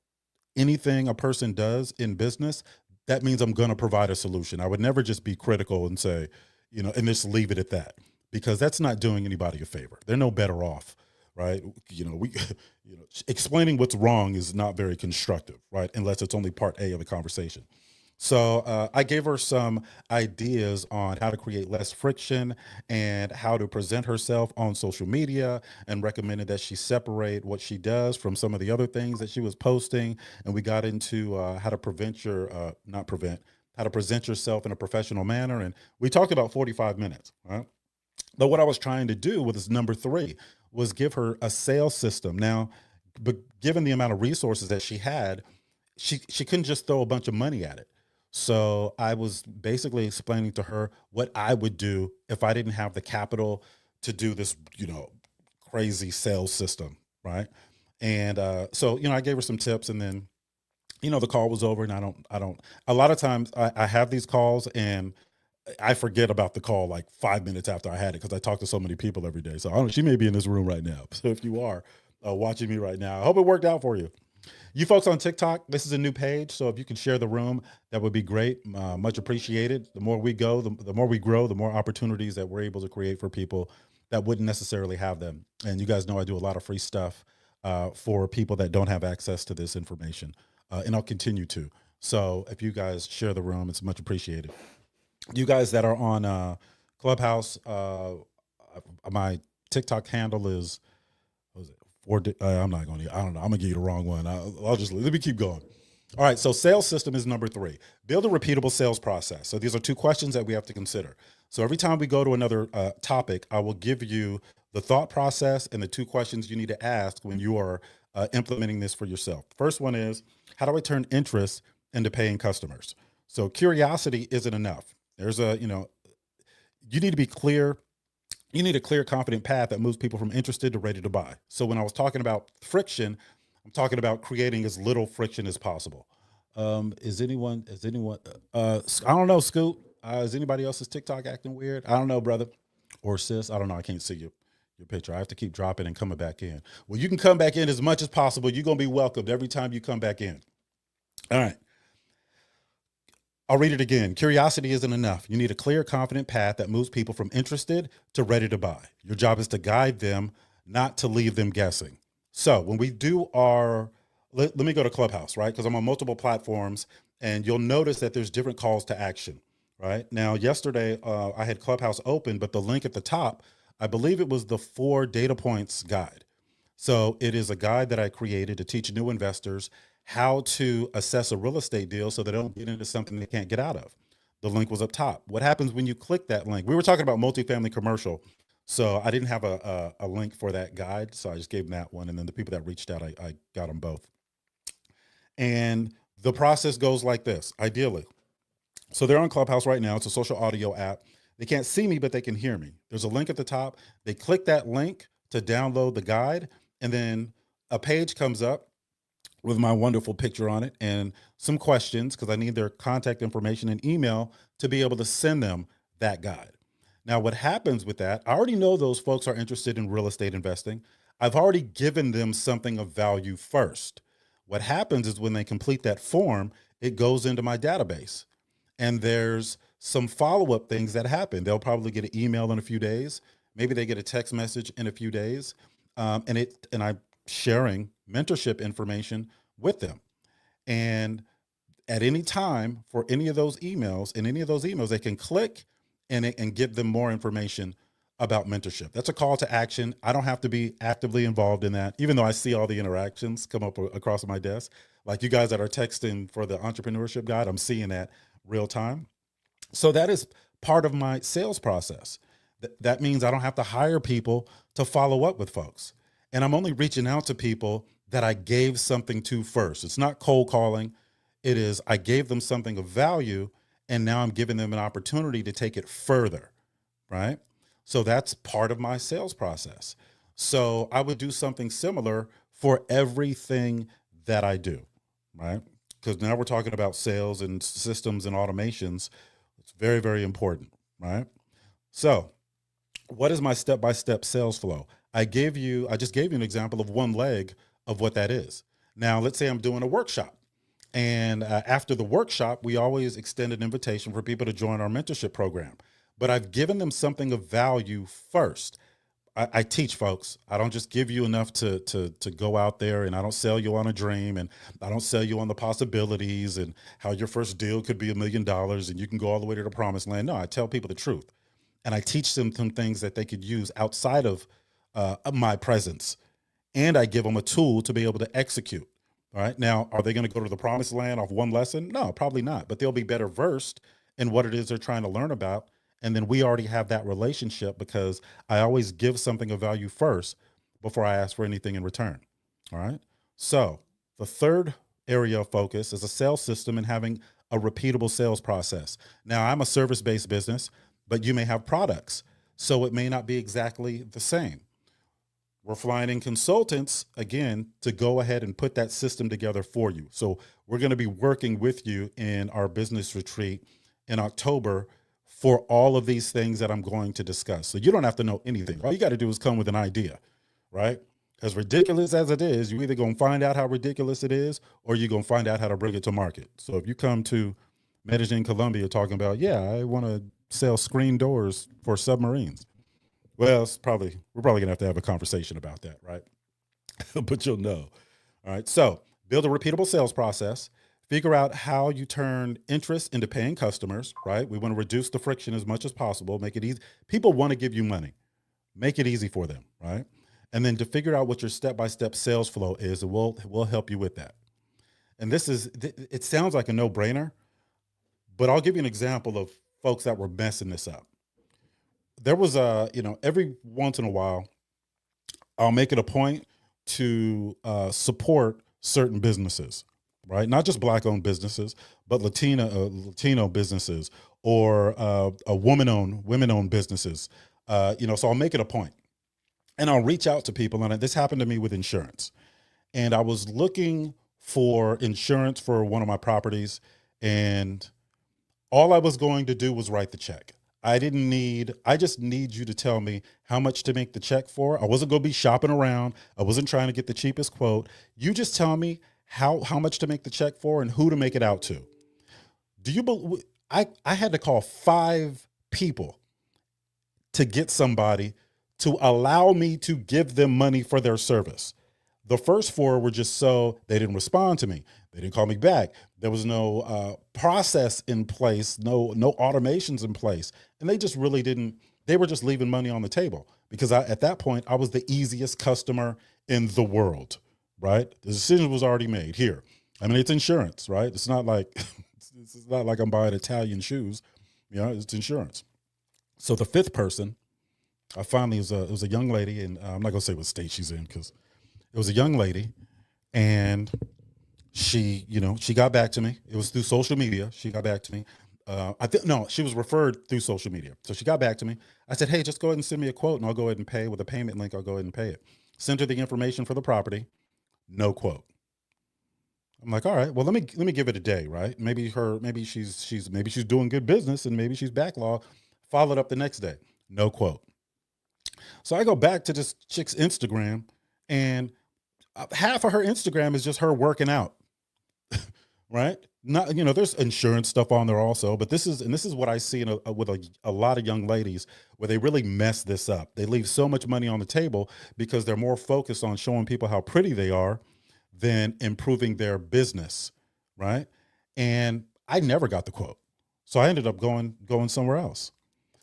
anything a person does in business, that means I'm going to provide a solution. I would never just be critical and say, and just leave it at that, because that's not doing anybody a favor. They're no better off, right? Explaining what's wrong is not very constructive, right? Unless it's only part A of the conversation. So I gave her some ideas on how to create less friction and how to present herself on social media, and recommended that she separate what she does from some of the other things that she was posting. And we got into how to how to present yourself in a professional manner. And we talked about 45 minutes, right? But what I was trying to do with this number 3 was give her a sales system. Now, but given the amount of resources that she had, she couldn't just throw a bunch of money at it. So I was basically explaining to her what I would do if I didn't have the capital to do this, crazy sales system, right? And so I gave her some tips, and then the call was over. And I don't. A lot of times I have these calls, and I forget about the call like 5 minutes after I had it, because I talk to so many people every day. So I don't. She may be in this room right now. So if you are watching me right now, I hope it worked out for you. You folks on TikTok, this is a new page, so if you can share the room, that would be great. Much appreciated. The more we go, the more we grow, the more opportunities that we're able to create for people that wouldn't necessarily have them. And you guys know I do a lot of free stuff for people that don't have access to this information, and I'll continue to. So if you guys share the room, it's much appreciated. You guys that are on Clubhouse, my TikTok handle is, what was it? I'm not going to. I don't know. I'm gonna give you the wrong one. I'll just let me keep going. All right. So sales system is number 3. Build a repeatable sales process. So these are 2 questions that we have to consider. So every time we go to another topic, I will give you the thought process and the 2 questions you need to ask when you are implementing this for yourself. First one is, how do I turn interest into paying customers? So curiosity isn't enough. There's you need to be clear. You need a clear, confident path that moves people from interested to ready to buy. So when I was talking about friction, I'm talking about creating as little friction as possible. Is anyone, I don't know, Scoot, is anybody else's TikTok acting weird? I don't know, brother or sis. I don't know. I can't see your picture. I have to keep dropping and coming back in. Well, you can come back in as much as possible. You're going to be welcomed every time you come back in. All right. I'll read it again. Curiosity isn't enough. You need a clear, confident path that moves people from interested to ready to buy. Your job is to guide them, not to leave them guessing. So when we do let me go to Clubhouse, right? Because I'm on multiple platforms, and you'll notice that there's different calls to action, right? Now, yesterday I had Clubhouse open, but the link at the top, I believe it was the 4 data points guide. So it is a guide that I created to teach new investors how to assess a real estate deal so they don't get into something they can't get out of. The link was up top. What happens when you click that link? We were talking about multifamily commercial, so I didn't have a link for that guide, so I just gave them that one. And then the people that reached out, I got them both. And the process goes like this, ideally. So they're on Clubhouse right now. It's a social audio app. They can't see me, but they can hear me. There's a link at the top. They click that link to download the guide, and then a page comes up with my wonderful picture on it and some questions, because I need their contact information and email to be able to send them that guide. Now, what happens with that, I already know those folks are interested in real estate investing. I've already given them something of value first. What happens is when they complete that form, it goes into my database, and there's some follow-up things that happen. They'll probably get an email in a few days. Maybe they get a text message in a few days. And I'm sharing mentorship information with them. And at any time for any of those emails, they can click and give them more information about mentorship. That's a call to action. I don't have to be actively involved in that, even though I see all the interactions come up across my desk. Like you guys that are texting for the entrepreneurship guide, I'm seeing that real time. So that is part of my sales process. That means I don't have to hire people to follow up with folks. And I'm only reaching out to people that I gave something to first. It's not cold calling. It is, I gave them something of value, and now I'm giving them an opportunity to take it further, right? So that's part of my sales process. So I would do something similar for everything that I do, right? because now we're talking about sales and systems and automations. It's very, very important, right? So what is my step-by-step sales flow? I just gave you an example of one leg of what that is. Now, let's say I'm doing a workshop. And after the workshop, we always extend an invitation for people to join our mentorship program. But I've given them something of value first. I teach folks. I don't just give you enough to go out there, and I don't sell you on a dream, and I don't sell you on the possibilities and how your first deal could be $1 million and you can go all the way to the promised land. No, I tell people the truth, and I teach them some things that they could use outside of my presence, and I give them a tool to be able to execute. All right. Now, are they going to go to the promised land off one lesson? No, probably not, but they'll be better versed in what it is they're trying to learn about. And then we already have that relationship because I always give something of value first before I ask for anything in return. All right. So the third area of focus is a sales system and having a repeatable sales process. Now, I'm a service-based business, but you may have products, so it may not be exactly the same. We're flying in consultants, again, to go ahead and put that system together for you. So we're going to be working with you in our business retreat in October for all of these things that I'm going to discuss. So you don't have to know anything. All you got to do is come with an idea, right? As ridiculous as it is, you're either going to find out how ridiculous it is, or you're going to find out how to bring it to market. So if you come to Medellin, Colombia, talking about, yeah, I want to sell screen doors for submarines. Well, we're probably gonna have to have a conversation about that, right? But you'll know. All right. So build a repeatable sales process. Figure out how you turn interest into paying customers, right? We want to reduce the friction as much as possible, make it easy. People want to give you money. Make it easy for them, right? And then to figure out what your step-by-step sales flow is, and we'll help you with that. And it sounds like a no-brainer, but I'll give you an example of folks that were messing this up. There was every once in a while, I'll make it a point to support certain businesses, right? Not just Black-owned businesses, but Latino businesses, or women-owned businesses. So I'll make it a point, and I'll reach out to people. And this happened to me with insurance, and I was looking for insurance for one of my properties, and all I was going to do was write the check. I just need you to tell me how much to make the check for. I wasn't going to be shopping around. I wasn't trying to get the cheapest quote. You just tell me how much to make the check for and who to make it out to. Do you believe I had to call 5 people to get somebody to allow me to give them money for their service? The first 4 were just so they didn't respond to me. They didn't call me back. There was no process in place, no automations in place. And they just really didn't, they were just leaving money on the table because at that point, I was the easiest customer in the world, right? The decision was already made here. I mean, it's insurance, right? It's not like, it's not like I'm buying Italian shoes, it's insurance. So the 5th person, I finally, it was a young lady, and I'm not gonna say what state she's in because it was a young lady, and she got back to me. It was through social media. She got back to me. She was referred through social media. So she got back to me. I said, hey, just go ahead and send me a quote and I'll go ahead and pay with a payment link. I'll go ahead and pay it. Sent her the information for the property. No quote. I'm like, all right, well, let me give it a day, right? Maybe she's doing good business and maybe she's backlogged. Followed up the next day. No quote. So I go back to this chick's Instagram, and half of her Instagram is just her working out. Right? Not, there's insurance stuff on there also, but this is what I see with a lot of young ladies where they really mess this up. They leave so much money on the table because they're more focused on showing people how pretty they are than improving their business. Right? And I never got the quote. So I ended up going somewhere else.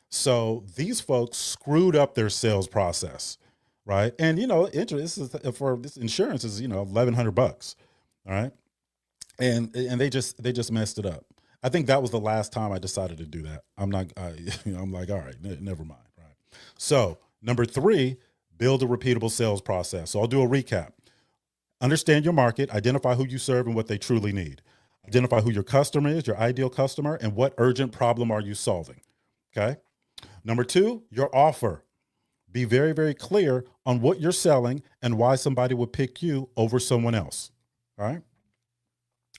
So these folks screwed up their sales process. Right? And interest for this insurance is $1,100. All right. And they just messed it up. I think that was the last time I decided to do that. I'm like, all right, never mind. Right. So number 3, build a repeatable sales process. So I'll do a recap. Understand your market, identify who you serve and what they truly need. Identify who your customer is, your ideal customer, and what urgent problem are you solving. Okay. Number 2, your offer. Be very, very clear on what you're selling and why somebody would pick you over someone else. All right.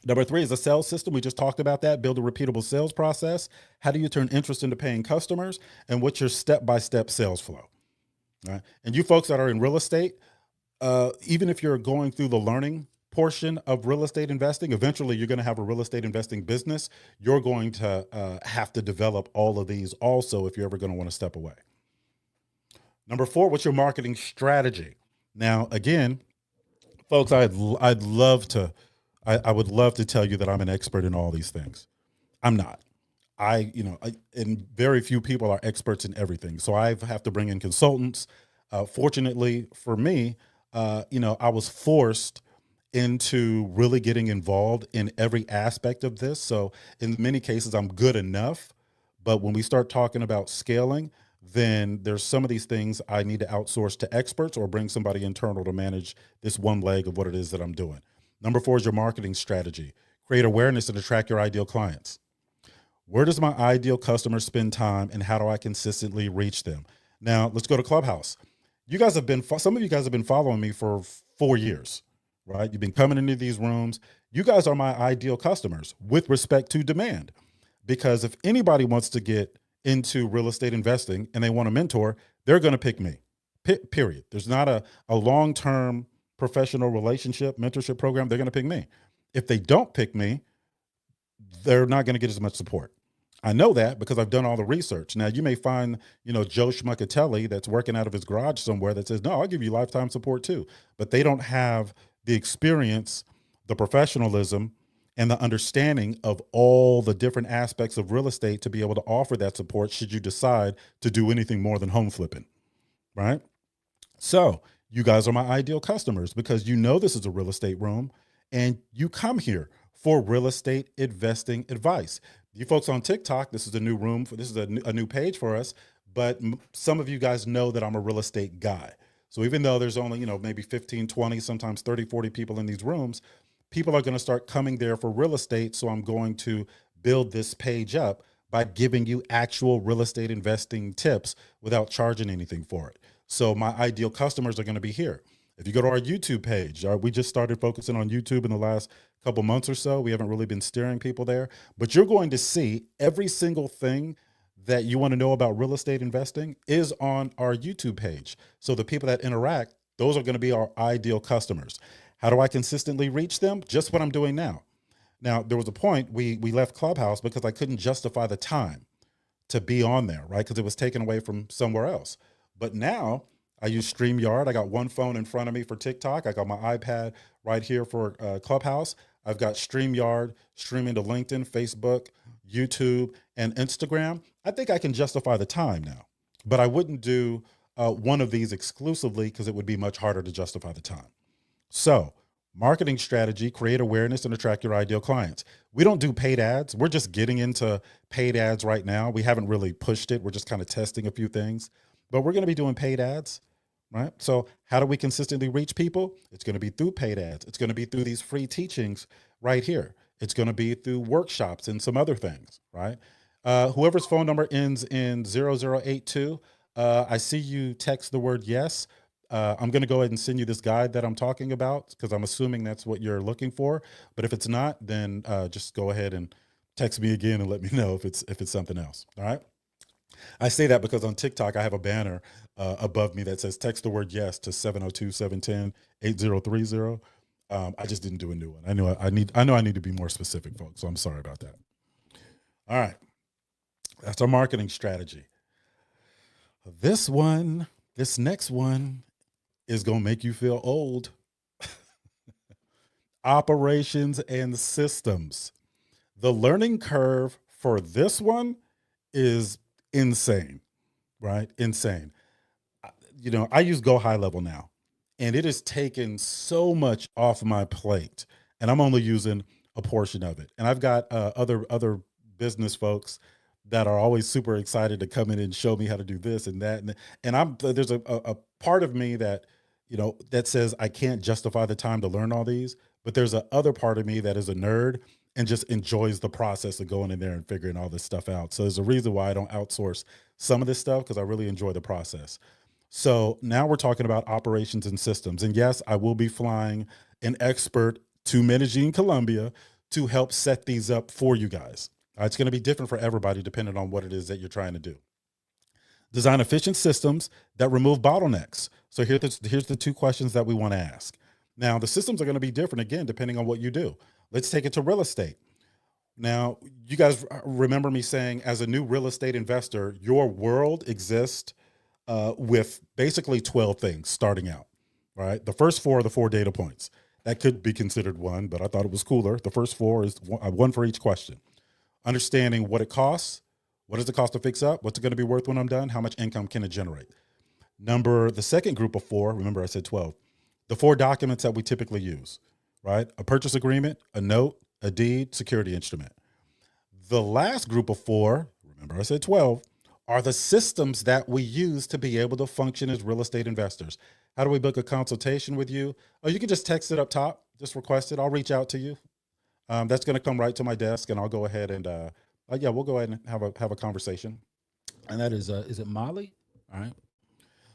Number three is a sales system. We just talked about that. Build a repeatable sales process. How do you turn interest into paying customers? And what's your step-by-step sales flow? All right. And you folks that are in real estate, even if you're going through the learning portion of real estate investing, eventually you're going to have a real estate investing business. You're going to have to develop all of these also if you're ever going to want to step away. Number four, what's your marketing strategy? Now, again, folks, I'd love to, I would love to tell you that I'm an expert in all these things. I'm not. And very few people are experts in everything. So I have to bring in consultants. Fortunately for me, I was forced into really getting involved in every aspect of this. So in many cases, I'm good enough. But when we start talking about scaling, then there's some of these things I need to outsource to experts or bring somebody internal to manage this one leg of what it is that I'm doing. Number four is your marketing strategy. Create awareness and attract your ideal clients. Where does my ideal customer spend time and how do I consistently reach them? Now, let's go to Clubhouse. Some of you guys have been following me for 4 years, right? You've been coming into these rooms. You guys are my ideal customers with respect to demand. Because if anybody wants to get into real estate investing and they want a mentor, they're going to pick me, period. There's not a long-term professional relationship mentorship program. They're going to pick me. If they don't pick me, they're not going to get as much support. I know that because I've done all the research. Now, you may find, Joe Schmuckatelli that's working out of his garage somewhere that says, no, I'll give you lifetime support too. But they don't have the experience, the professionalism, and the understanding of all the different aspects of real estate to be able to offer that support should you decide to do anything more than home flipping, right? So you guys are my ideal customers because this is a real estate room and you come here for real estate investing advice. You folks on TikTok, this is a new room this is a new page for us, but some of you guys know that I'm a real estate guy. So even though there's only, maybe 15, 20, sometimes 30, 40 people in these rooms, people are going to start coming there for real estate. So I'm going to build this page up by giving you actual real estate investing tips without charging anything for it. So my ideal customers are going to be here. If you go to our YouTube page, we just started focusing on YouTube in the last couple months or so. We haven't really been steering people there, but you're going to see every single thing that you want to know about real estate investing is on our YouTube page. So the people that interact, those are going to be our ideal customers. How do I consistently reach them? Just what I'm doing now. Now, there was a point we left Clubhouse because I couldn't justify the time to be on there, right? Because it was taken away from somewhere else. But now I use StreamYard. I got one phone in front of me for TikTok. I got my iPad right here for Clubhouse. I've got StreamYard streaming to LinkedIn, Facebook, YouTube, and Instagram. I think I can justify the time now, but I wouldn't do one of these exclusively because it would be much harder to justify the time. So marketing strategy, create awareness and attract your ideal clients. We don't do paid ads. We're just getting into paid ads right now. We haven't really pushed it. We're just kind of testing a few things, but we're going to be doing paid ads, right? So how do we consistently reach people? It's going to be through paid ads. It's going to be through these free teachings right here. It's going to be through workshops and some other things, right? Whoever's phone number ends in 0082, I see you text the word yes. I'm going to go ahead and send you this guide that I'm talking about because I'm assuming that's what you're looking for. But if it's not, then just go ahead and text me again and let me know if it's something else. All right. I say that because on TikTok, I have a banner above me that says text the word yes to 702-710-8030. I just didn't do a new one. I know I need to be more specific, folks. So I'm sorry about that. All right. That's our marketing strategy. This next one is going to make you feel old. Operations and systems. The learning curve for this one is insane, right? Insane. I use Go High Level now, and it has taken so much off my plate, and I'm only using a portion of it. And I've got other business folks that are always super excited to come in and show me how to do this and that. And there's a part of me that, that says I can't justify the time to learn all these, but there's a other part of me that is a nerd and just enjoys the process of going in there and figuring all this stuff out. So there's a reason why I don't outsource some of this stuff because I really enjoy the process. So now we're talking about operations and systems. And yes, I will be flying an expert to Medellin, Colombia to help set these up for you guys. It's going to be different for everybody depending on what it is that you're trying to do. Design efficient systems that remove bottlenecks. So here's the two questions that we want to ask. Now, the systems are going to be different again, depending on what you do. Let's take it to real estate. Now, you guys remember me saying, as a new real estate investor, your world exists with basically 12 things starting out, right? The first four are the 4 data points. That could be considered one, but I thought it was cooler. The first 4 is one for each question. Understanding what it costs. What does it cost to fix up? What's it going to be worth when I'm done? How much income can it generate? The second group of 4, remember I said 12, the 4 documents that we typically use, right? A purchase agreement, a note, a deed, security instrument. The last group of 4, remember I said 12, are the systems that we use to be able to function as real estate investors. How do we book a consultation with you? Oh, you can just text it up top, just request it. I'll reach out to you. That's going to come right to my desk, and I'll go ahead and yeah, we'll go ahead and have a conversation. And that is it Molly? All right.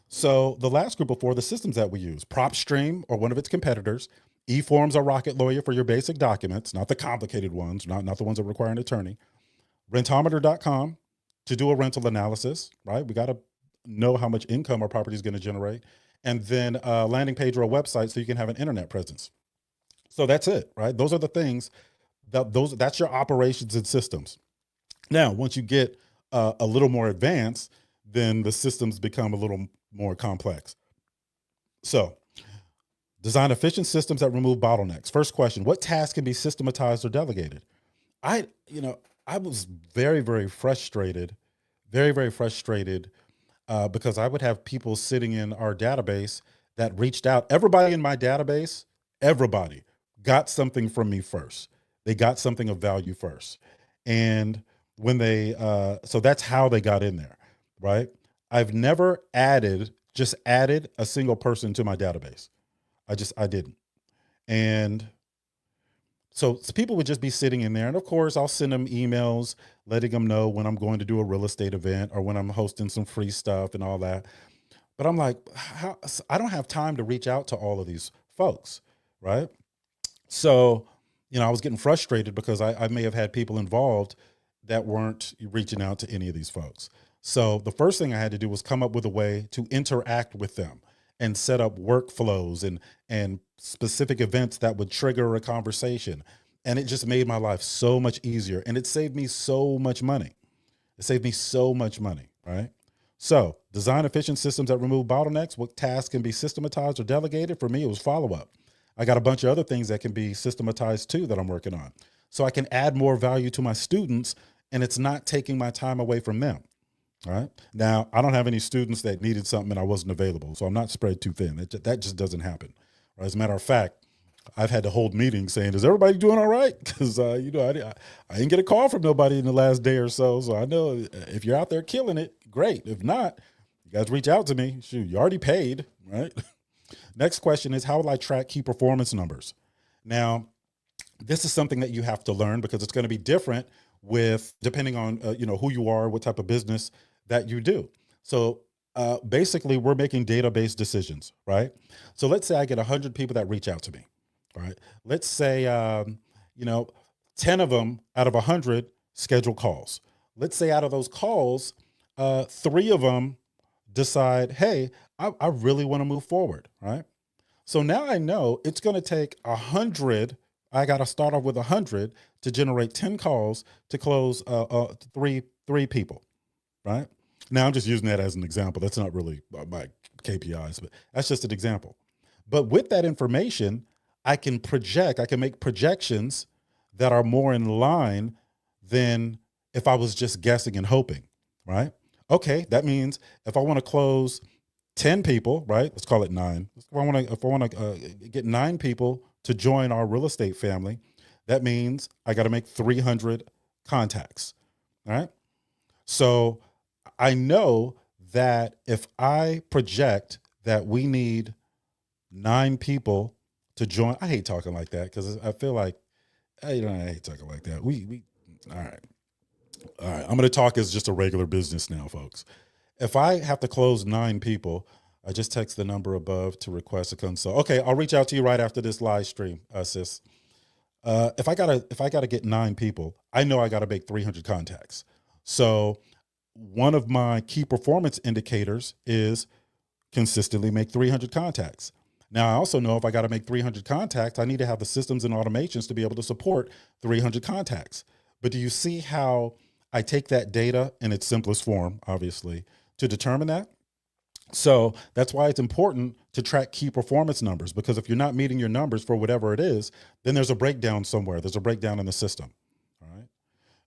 So the last group of 4, the systems that we use: PropStream or one of its competitors, eForms or Rocket Lawyer for your basic documents, not the complicated ones, not the ones that require an attorney. Rentometer.com to do a rental analysis, right? We got to know how much income our property is going to generate. And then a landing page or a website so you can have an internet presence. So that's it, right? Those are the things that's your operations and systems. Now, once you get a little more advanced, then the systems become a little more complex. So design efficient systems that remove bottlenecks. First question: what tasks can be systematized or delegated? I was very, very frustrated, because I would have people sitting in our database that reached out. Everybody in my database, everybody got something from me first. They got something of value first. And when so that's how they got in there, right? I've never added a single person to my database. I didn't. And so people would just be sitting in there. And of course, I'll send them emails letting them know when I'm going to do a real estate event or when I'm hosting some free stuff and all that. But I'm like, I don't have time to reach out to all of these folks, right? So, I was getting frustrated because I may have had people involved that weren't reaching out to any of these folks. So the first thing I had to do was come up with a way to interact with them and set up workflows and specific events that would trigger a conversation. And it just made my life so much easier. And it saved me so much money. Right? So design efficient systems that remove bottlenecks. What tasks can be systematized or delegated? For me, it was follow-up. I got a bunch of other things that can be systematized too that I'm working on. So I can add more value to my students, and it's not taking my time away from them. All right. Now, I don't have any students that needed something and I wasn't available, so I'm not spread too thin. That just doesn't happen. Right? As a matter of fact, I've had to hold meetings saying, "Is everybody doing all right?" Because I didn't get a call from nobody in the last day or so. So I know if you're out there killing it, great. If not, you guys reach out to me. Shoot, you already paid, right? Next question is, how will I track key performance numbers? Now, this is something that you have to learn because it's going to be different depending on who you are, what type of business that you do. So basically, we're making database decisions, right? So let's say I get 100 people that reach out to me, right? Let's say 10 of them out of 100 schedule calls. Let's say out of those calls, 3 of them decide, hey, I really want to move forward, right? So now I know it's going to take 100. I got to start off with 100 to generate 10 calls to close three people, right? Now I'm just using that as an example. That's not really my KPIs, but that's just an example. But with that information, I can make projections that are more in line than if I was just guessing and hoping, right? Okay, that means if I want to close 10 people, right? Let's call it 9. If I want to get 9 people to join our real estate family, that means I got to make 300 contacts, right? So I know that if I project that we need 9 people to join, I hate talking like that because I feel like, I hate talking like that. All right. I'm going to talk as just a regular business now, folks. If I have to close 9 people, I just text the number above to request a consult. Okay, I'll reach out to you right after this live stream, sis. If I gotta get 9 people, I know I gotta make 300 contacts. So one of my key performance indicators is consistently make 300 contacts. Now, I also know if I got to make 300 contacts, I need to have the systems and automations to be able to support 300 contacts. But do you see how I take that data in its simplest form, obviously, to determine that? So that's why it's important to track key performance numbers, because if you're not meeting your numbers for whatever it is, then there's a breakdown somewhere. There's a breakdown in the system. All right.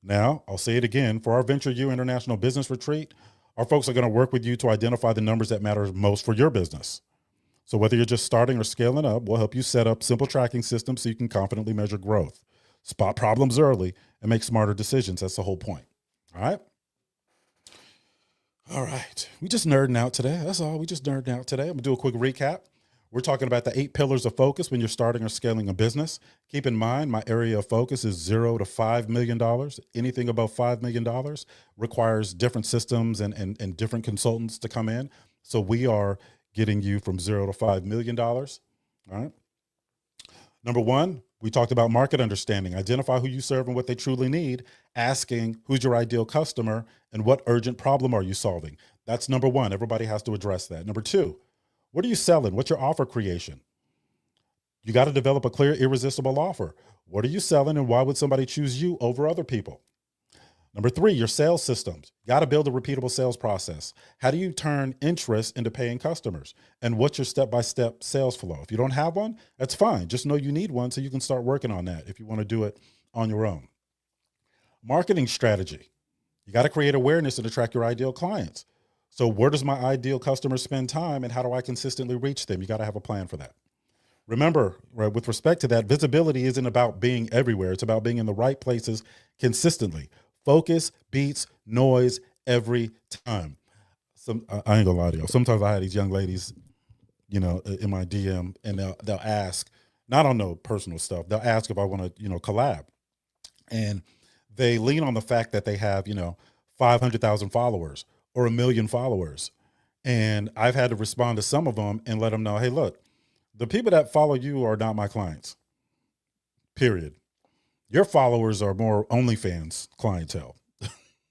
Now, I'll say it again, for our VentureU International Business Retreat, our folks are going to work with you to identify the numbers that matter most for your business. So whether you're just starting or scaling up, we'll help you set up simple tracking systems so you can confidently measure growth, spot problems early, and make smarter decisions. That's the whole point. All right. All right. We just nerding out today. That's all. We just nerding out today. I'm going to do a quick recap. We're talking about the 8 pillars of focus when you're starting or scaling a business. Keep in mind, my area of focus is $0 to $5 million. Anything above $5 million requires different systems and different consultants to come in. So we are getting you from $0 to $5 million. All right. Number 1, we talked about market understanding. Identify who you serve and what they truly need. Asking who's your ideal customer and what urgent problem are you solving. That's number 1. Everybody has to address that. Number 2, what are you selling? What's your offer creation? You got to develop a clear, irresistible offer. What are you selling and why would somebody choose you over other people? Number 3, your sales systems. You got to build a repeatable sales process. How do you turn interest into paying customers? And what's your step-by-step sales flow? If you don't have one, that's fine. Just know you need one so you can start working on that if you want to do it on your own. Marketing strategy. You got to create awareness and attract your ideal clients. So where does my ideal customer spend time and how do I consistently reach them? You got to have a plan for that. Remember, right, with respect to that, visibility isn't about being everywhere. It's about being in the right places consistently. Focus beats noise every time. I ain't gonna lie to you. Sometimes I have these young ladies, in my DM, and they'll ask, not on no personal stuff. They'll ask if I want to, collab, and they lean on the fact that they have, 500,000 followers or 1 million followers, and I've had to respond to some of them and let them know, hey, look, the people that follow you are not my clients. Period. Your followers are more OnlyFans clientele,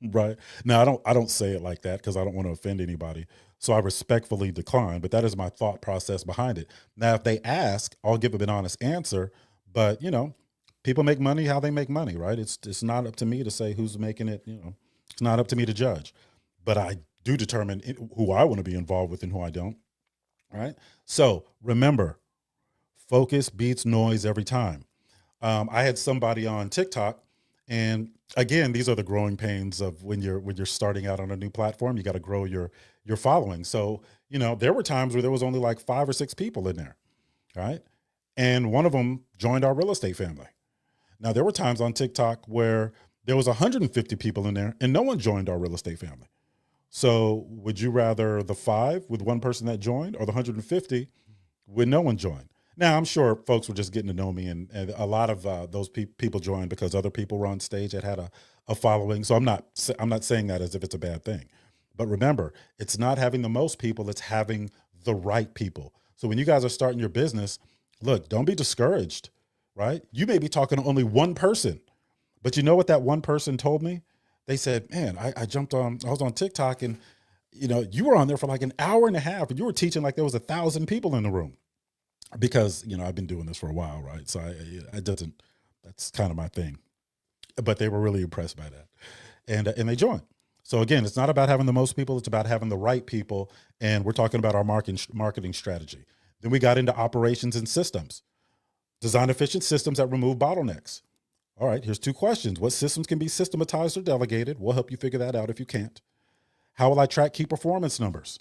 right? Now, I don't say it like that because I don't want to offend anybody. So I respectfully decline, but that is my thought process behind it. Now, if they ask, I'll give them an honest answer, but people make money how they make money, right? It's not up to me to say who's making it, it's not up to me to judge, but I do determine who I want to be involved with and who I don't, right? So remember, focus beats noise every time. I had somebody on TikTok, and again, these are the growing pains of when you're starting out on a new platform. You got to grow your following. So there were times where there was only like 5 or 6 people in there, right? And one of them joined our real estate family. Now there were times on TikTok where there was 150 people in there, and no one joined our real estate family. So would you rather the 5 with one person that joined, or the 150 with no one joined? Now, I'm sure folks were just getting to know me, and a lot of those people joined because other people were on stage that had a following. So I'm not saying that as if it's a bad thing. But remember, it's not having the most people, it's having the right people. So when you guys are starting your business, look, don't be discouraged, right? You may be talking to only one person, but you know what that one person told me? They said, man, I was on TikTok, and you were on there for like an hour and a half, and you were teaching like there was 1,000 people in the room. Because I've been doing this for a while, right? So that's kind of my thing. But they were really impressed by that, and they joined. So again, it's not about having the most people; it's about having the right people. And we're talking about our marketing strategy. Then we got into operations and systems. Design efficient systems that remove bottlenecks. All right, here's 2 questions: what systems can be systematized or delegated? We'll help you figure that out if you can't. How will I track key performance numbers?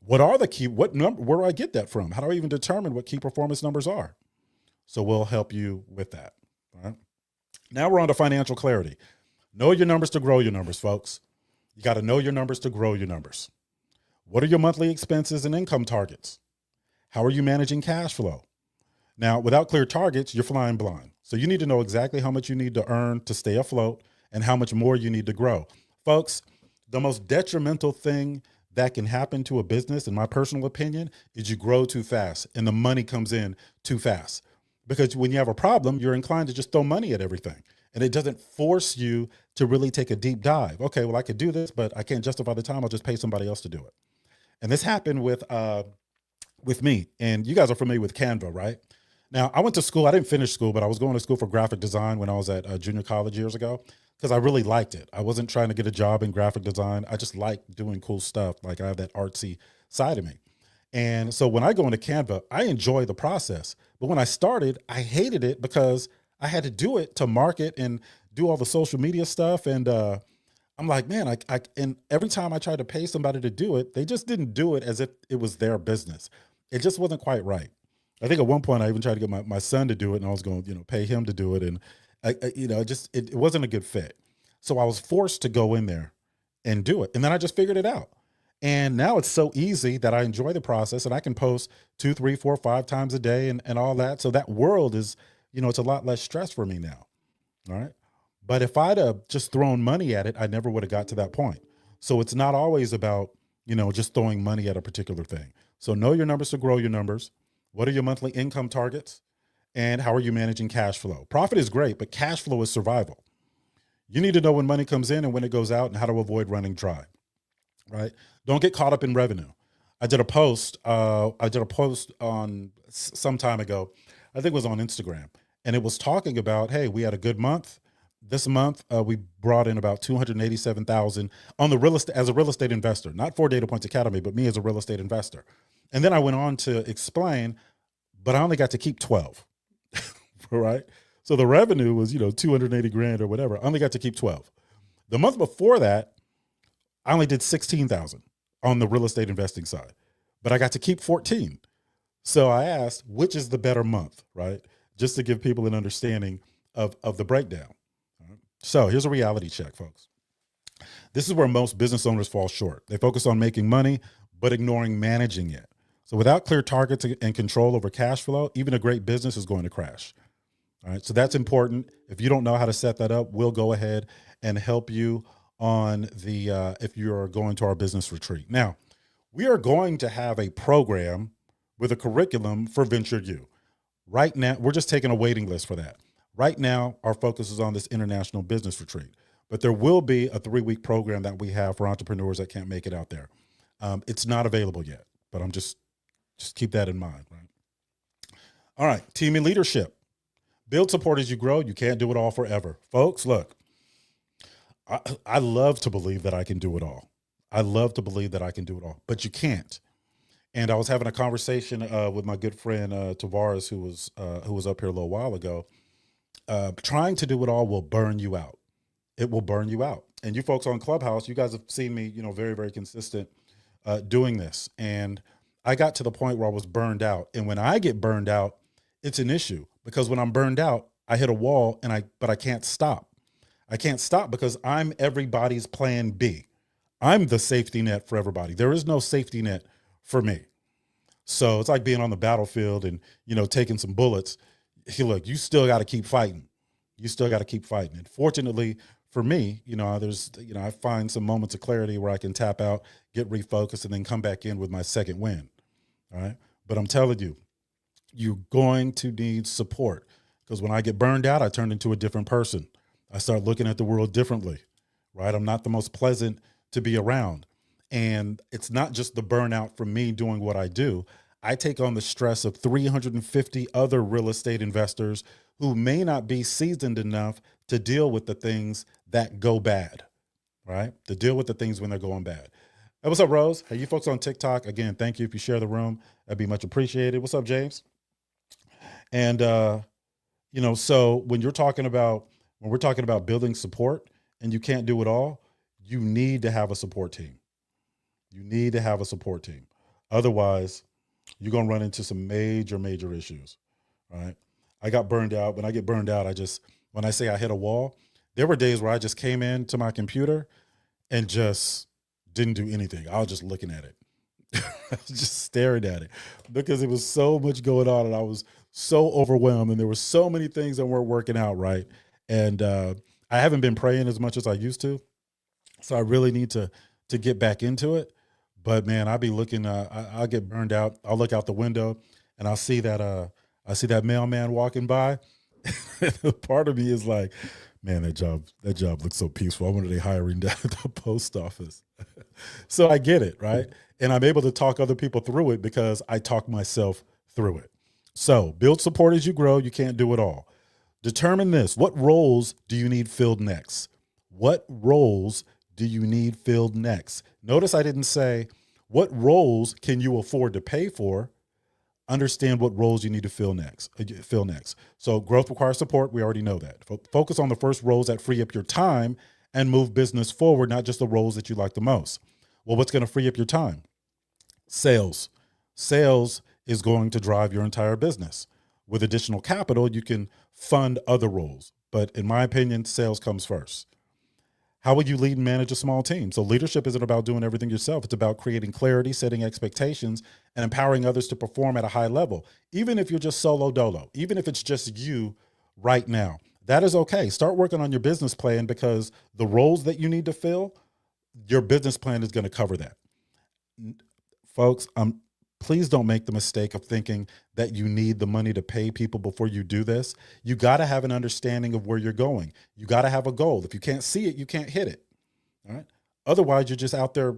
What are the key, where do I get that from? How do I even determine what key performance numbers are? So we'll help you with that. All right. Now we're on to financial clarity. Know your numbers to grow your numbers, folks. You got to know your numbers to grow your numbers. What are your monthly expenses and income targets? How are you managing cash flow? Now, without clear targets, you're flying blind. So you need to know exactly how much you need to earn to stay afloat and how much more you need to grow. Folks, the most detrimental thing that can happen to a business, in my personal opinion, is you grow too fast and the money comes in too fast. because when you have a problem, you're inclined to just throw money at everything. And it doesn't force you to really take a deep dive. Okay, well, I could do this, but I can't justify the time. I'll just pay somebody else to do it. And this happened with me. And you guys are familiar with Canva, right? Now, I went to school. I didn't finish school, but I was going to school for graphic design when I was at junior college years ago because I really liked it. I wasn't trying to get a job in graphic design. I just like doing cool stuff. Like I have that artsy side of me. And so when I go into Canva, I enjoy the process. But when I started, I hated it because I had to do it to market and do all the social media stuff. And I'm like, man, and every time I tried to pay somebody to do it, they just didn't do it as if it was their business. It just wasn't quite right. I think at one point I even tried to get my son to do it, and I was going to, pay him to do it. And it wasn't a good fit. So I was forced to go in there and do it. And then I just figured it out. And now it's so easy that I enjoy the process, and I can post 2, 3, 4, 5 times a day and all that. So that world is, it's a lot less stress for me now. All right. But if I'd have just thrown money at it, I never would have got to that point. So it's not always about, just throwing money at a particular thing. So know your numbers to grow your numbers. What are your monthly income targets? And how are you managing cash flow? Profit is great, but cash flow is survival. You need to know when money comes in and when it goes out and how to avoid running dry, right? Don't get caught up in revenue. I did a post on some time ago. I think it was on Instagram, and it was talking about, hey, we had a good month. This month, we brought in about 287,000 on the real estate as a real estate investor, not for Data Points Academy, but me as a real estate investor. And then I went on to explain, but I only got to keep 12, right? So the revenue was, 280 grand or whatever. I only got to keep 12. The month before that, I only did 16,000 on the real estate investing side, but I got to keep 14. So I asked, which is the better month, right? Just to give people an understanding of the breakdown. So here's a reality check, folks. This is where most business owners fall short. They focus on making money, but ignoring managing it. So without clear targets and control over cash flow, even a great business is going to crash. All right. So that's important. If you don't know how to set that up, we'll go ahead and help you on if you're going to our business retreat. Now, we are going to have a program with a curriculum for VentureU. Right now, we're just taking a waiting list for that. Right now, our focus is on this international business retreat, but there will be a 3-week program that we have for entrepreneurs that can't make it out there. It's not available yet, but I'm just keep that in mind, right? All right, team and leadership. Build support as you grow. You can't do it all forever. Folks, look, I love to believe that I can do it all. I love to believe that I can do it all, but you can't. And I was having a conversation with my good friend Tavares, who was up here a little while ago. Trying to do it all will burn you out. It will burn you out. And you folks on Clubhouse, you guys have seen me, very, very consistent doing this. And I got to the point where I was burned out. And when I get burned out, it's an issue because when I'm burned out, I hit a wall but I can't stop. I can't stop because I'm everybody's plan B. I'm the safety net for everybody. There is no safety net for me. So it's like being on the battlefield and, taking some bullets. Look, you still got to keep fighting. You still got to keep fighting. And fortunately for me, I find some moments of clarity where I can tap out, get refocused, and then come back in with my second win. All right. But I'm telling you, you're going to need support because when I get burned out, I turn into a different person. I start looking at the world differently, right? I'm not the most pleasant to be around. And it's not just the burnout from me doing what I do. I take on the stress of 350 other real estate investors who may not be seasoned enough to deal with the things that go bad, right? To deal with the things when they're going bad. Hey, what's up, Rose? Hey, you folks on TikTok, again, thank you if you share the room. That'd be much appreciated. What's up, James? And, so when we're talking about building support and you can't do it all, you need to have a support team. You need to have a support team. Otherwise, you're going to run into some major, major issues, right? I got burned out. When I get burned out, when I say I hit a wall, there were days where I just came into my computer and just didn't do anything. I was just looking at it. I was just staring at it because it was so much going on and I was so overwhelmed and there were so many things that weren't working out right. And I haven't been praying as much as I used to. So I really need to get back into it. But man, I'll be looking, I'll get burned out. I'll look out the window and I'll see that I see that mailman walking by. Part of me is like, man, that job looks so peaceful. I wonder they hiring down at the post office. So I get it, right? And I'm able to talk other people through it because I talk myself through it. So build support as you grow. You can't do it all. Determine this. What roles do you need filled next? What roles do you need filled next? Notice I didn't say, what roles can you afford to pay for? Understand what roles you need to fill next. So growth requires support. We already know that. Focus on the first roles that free up your time and move business forward, not just the roles that you like the most. Well, what's going to free up your time? Sales. Sales is going to drive your entire business. With additional capital, you can fund other roles. But in my opinion, sales comes first. How would you lead and manage a small team? So leadership isn't about doing everything yourself. It's about creating clarity, setting expectations, and empowering others to perform at a high level. Even if you're just solo dolo, even if it's just you right now, that is okay. Start working on your business plan, because the roles that you need to fill, your business plan is going to cover that. Folks, please don't make the mistake of thinking that you need the money to pay people before you do this. You got to have an understanding of where you're going. You got to have a goal. If you can't see it, you can't hit it. All right. Otherwise, you're just out there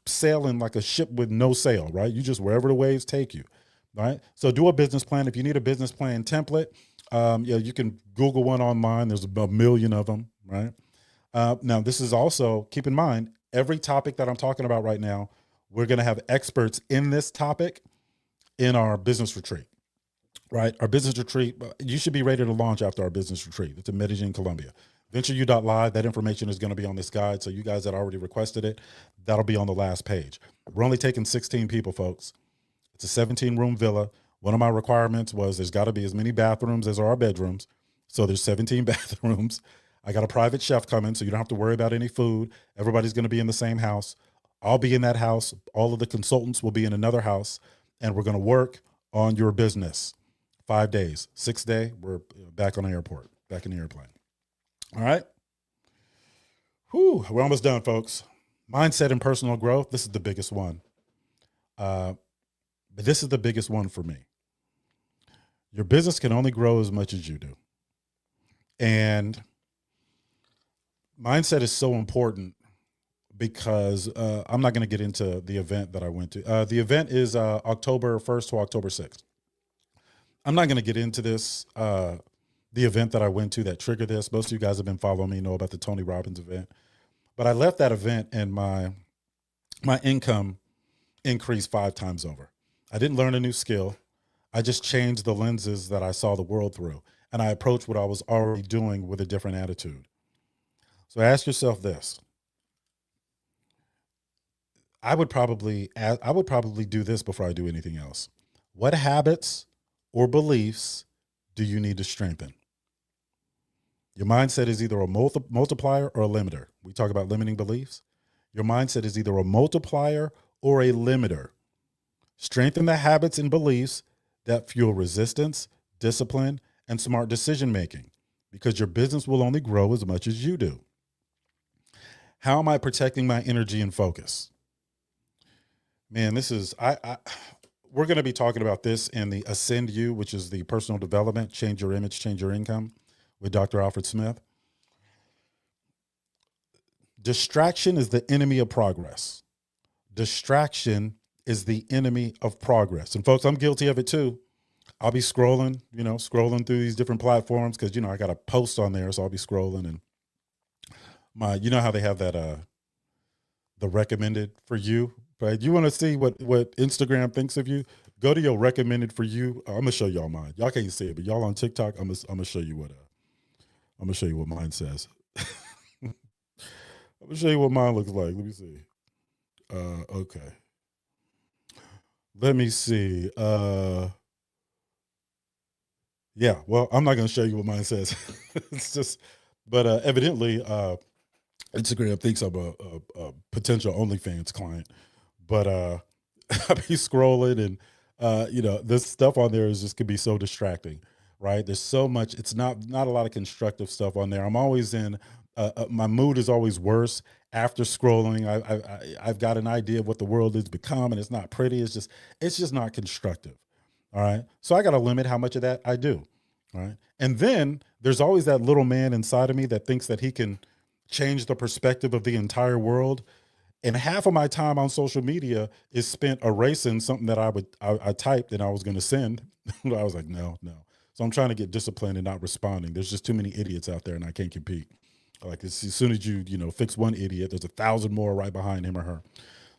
sailing like a ship with no sail, right? You just wherever the waves take you. All right. So do a business plan. If you need a business plan template, you can Google one online. There's a million of them, right? Now, this is also, keep in mind, every topic that I'm talking about right now, we're going to have experts in this topic in our business retreat, right? Our business retreat, you should be ready to launch after our business retreat. It's in Medellin, Colombia. VentureU.live, that information is going to be on this guide. So you guys that already requested it, that'll be on the last page. We're only taking 16 people, folks. It's a 17-room villa. One of my requirements was there's got to be as many bathrooms as there are bedrooms. So there's 17 bathrooms. I got a private chef coming, so you don't have to worry about any food. Everybody's going to be in the same house. I'll be in that house. All of the consultants will be in another house, and we're going to work on your business. 5 days. 6th day, we're back on the airport, back in the airplane. All right. Whew, we're almost done, folks. Mindset and personal growth. This is the biggest one. But this is the biggest one for me. Your business can only grow as much as you do. And mindset is so important, because I'm not going to get into the event that I went to. The event is October 1st to October 6th. I'm not going to get into this, the event that I went to that triggered this. Most of you guys have been following me, know about the Tony Robbins event. But I left that event and my income increased 5 times over. I didn't learn a new skill. I just changed the lenses that I saw the world through. And I approached what I was already doing with a different attitude. So ask yourself this. I would probably do this before I do anything else. What habits or beliefs do you need to strengthen? Your mindset is either a multiplier or a limiter. We talk about limiting beliefs. Your mindset is either a multiplier or a limiter. Strengthen the habits and beliefs that fuel resistance, discipline, and smart decision making, because your business will only grow as much as you do. How am I protecting my energy and focus? Man, this is, we're going to be talking about this in the Ascend You, which is the personal development, change your image, change your income, with Dr. Alfred Smith. Distraction is the enemy of progress. Distraction is the enemy of progress. And folks, I'm guilty of it too. I'll be scrolling through these different platforms, because, I got a post on there. So I'll be scrolling, and how they have that, the recommended for you, right? You want to see what Instagram thinks of you? Go to your recommended for you. I'm gonna show y'all mine. Y'all can't see it, but y'all on TikTok, I'm gonna show you what mine says. I'm gonna show you what mine looks like. Let me see. Okay. Let me see. Yeah. Well, I'm not gonna show you what mine says. It's just, but evidently, Instagram thinks I'm a potential OnlyFans client, but I be scrolling, and this stuff on there could be so distracting, right? There's so much. It's not a lot of constructive stuff on there. I'm always in. My mood is always worse after scrolling. I've got an idea of what the world has become, and it's not pretty. It's just not constructive. All right. So I got to limit how much of that I do. All right. And then there's always that little man inside of me that thinks that he can change the perspective of the entire world. And half of my time on social media is spent erasing something that I typed and I was going to send. I was like, no, no. So I'm trying to get disciplined and not responding. There's just too many idiots out there and I can't compete. Like as soon as you fix one idiot, there's 1,000 more right behind him or her.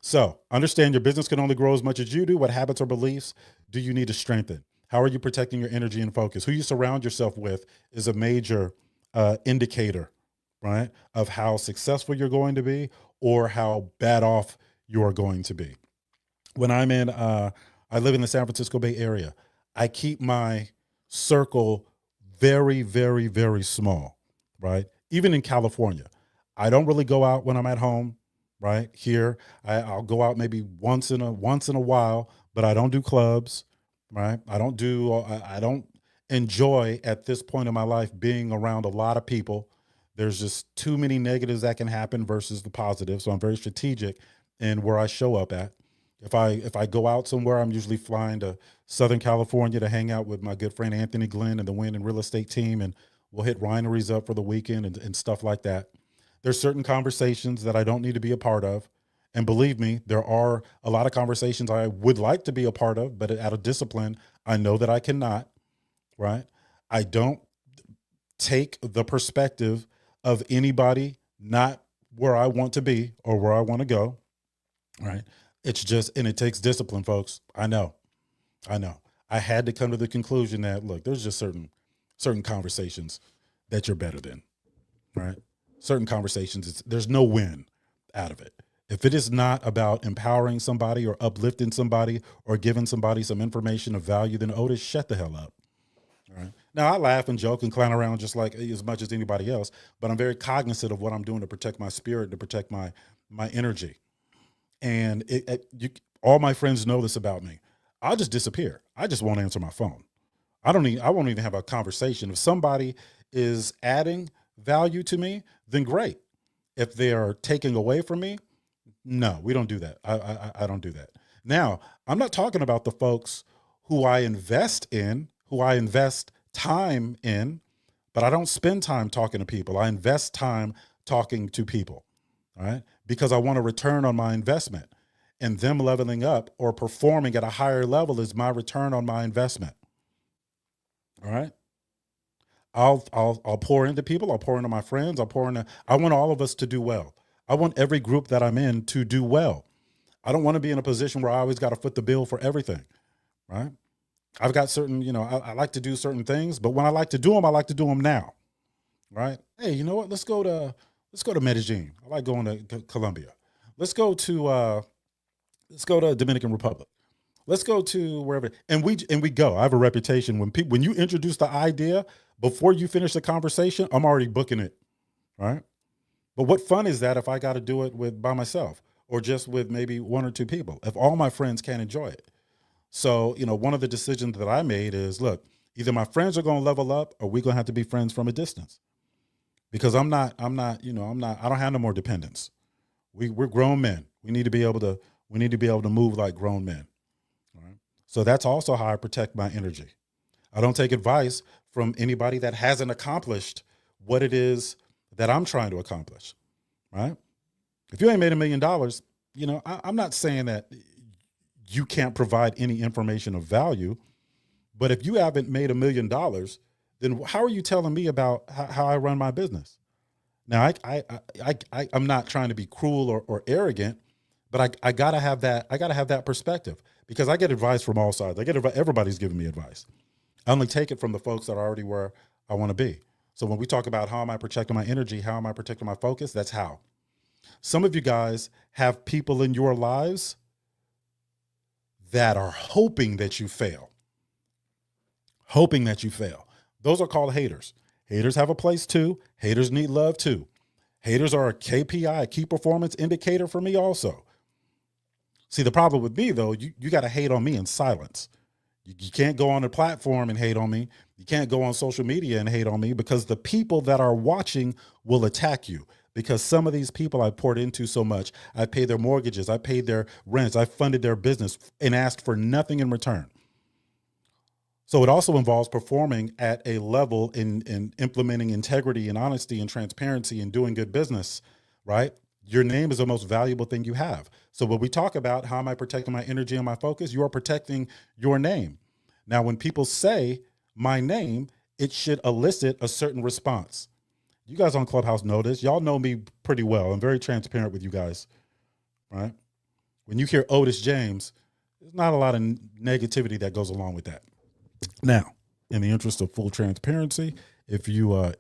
So understand your business can only grow as much as you do. What habits or beliefs do you need to strengthen? How are you protecting your energy and focus? Who you surround yourself with is a major indicator, right, of how successful you're going to be or how bad off you are going to be. When I live in the San Francisco Bay Area. I keep my circle very, very, very small, right? Even in California, I don't really go out when I'm at home, right? Here, I'll go out maybe once in a while, but I don't do clubs, right? I don't enjoy at this point in my life being around a lot of people. There's just too many negatives that can happen versus the positive. So I'm very strategic in where I show up at. If I go out somewhere, I'm usually flying to Southern California to hang out with my good friend Anthony Glenn and the Win and Real Estate team, and we'll hit wineries up for the weekend and stuff like that. There's certain conversations that I don't need to be a part of. And believe me, there are a lot of conversations I would like to be a part of, but out of discipline, I know that I cannot, right? I don't take the perspective of anybody not where I want to be or where I want to go, right? It's just, and it takes discipline, folks. I know. I know. I had to come to the conclusion that look, there's just certain conversations that you're better than, right? Certain conversations, there's no win out of it. If it is not about empowering somebody or uplifting somebody or giving somebody some information of value, then Otis, shut the hell up. All right. Now I laugh and joke and clown around just like as much as anybody else, but I'm very cognizant of what I'm doing to protect my spirit, to protect my energy. And all my friends know this about me. I'll just disappear. I just won't answer my phone. I won't even have a conversation. If somebody is adding value to me, then great. If they are taking away from me, no, we don't do that. I don't do that. Now, I'm not talking about the folks who I invest in, who I invest time in, but I don't spend time talking to people. I invest time talking to people, all right? Because I want a return on my investment. And them leveling up or performing at a higher level is my return on my investment. All right. I'll pour into people. I'll pour into my friends. I want all of us to do well. I want every group that I'm in to do well. I don't want to be in a position where I always got to foot the bill for everything. Right. I've got certain, I like to do certain things, but when I like to do them, I like to do them now. Right. Hey, you know what? Let's go to Medellin. I like going to Colombia. Let's go to Dominican Republic. Let's go to wherever, and we go. I have a reputation when you introduce the idea before you finish the conversation, I'm already booking it, right? But what fun is that if I got to do it by myself or just with maybe one or two people? If all my friends can't enjoy it, so one of the decisions that I made is, look, either my friends are going to level up, or we're going to have to be friends from a distance, because I'm not, I don't have no more dependence. We're grown men. We need to be able to move like grown men. Right? So that's also how I protect my energy. I don't take advice from anybody that hasn't accomplished what it is that I'm trying to accomplish. Right? If you ain't made $1 million, I'm not saying that you can't provide any information of value, but if you haven't made $1 million, then how are you telling me about how I run my business? Now, I'm not trying to be cruel or arrogant, but I gotta have that. I gotta have that perspective, because I get advice from all sides. Everybody's giving me advice. I only take it from the folks that are already where I want to be. So when we talk about how am I protecting my energy, how am I protecting my focus, that's how. Some of you guys have people in your lives that are hoping that you fail. Hoping that you fail. Those are called haters. Haters have a place too. Haters need love too. Haters are a KPI, a key performance indicator for me also. See, the problem with me though, you got to hate on me in silence. You can't go on a platform and hate on me. You can't go on social media and hate on me, because the people that are watching will attack you. Because some of these people I poured into so much, I paid their mortgages, I paid their rents, I funded their business and asked for nothing in return. So it also involves performing at a level in implementing integrity and honesty and transparency and doing good business, right? Your name is the most valuable thing you have. So when we talk about how am I protecting my energy and my focus, you are protecting your name. Now, when people say my name, it should elicit a certain response. You guys on Clubhouse know this. Y'all know me pretty well. I'm very transparent with you guys, right? When you hear Otis James, there's not a lot of negativity that goes along with that. Now, in the interest of full transparency, if you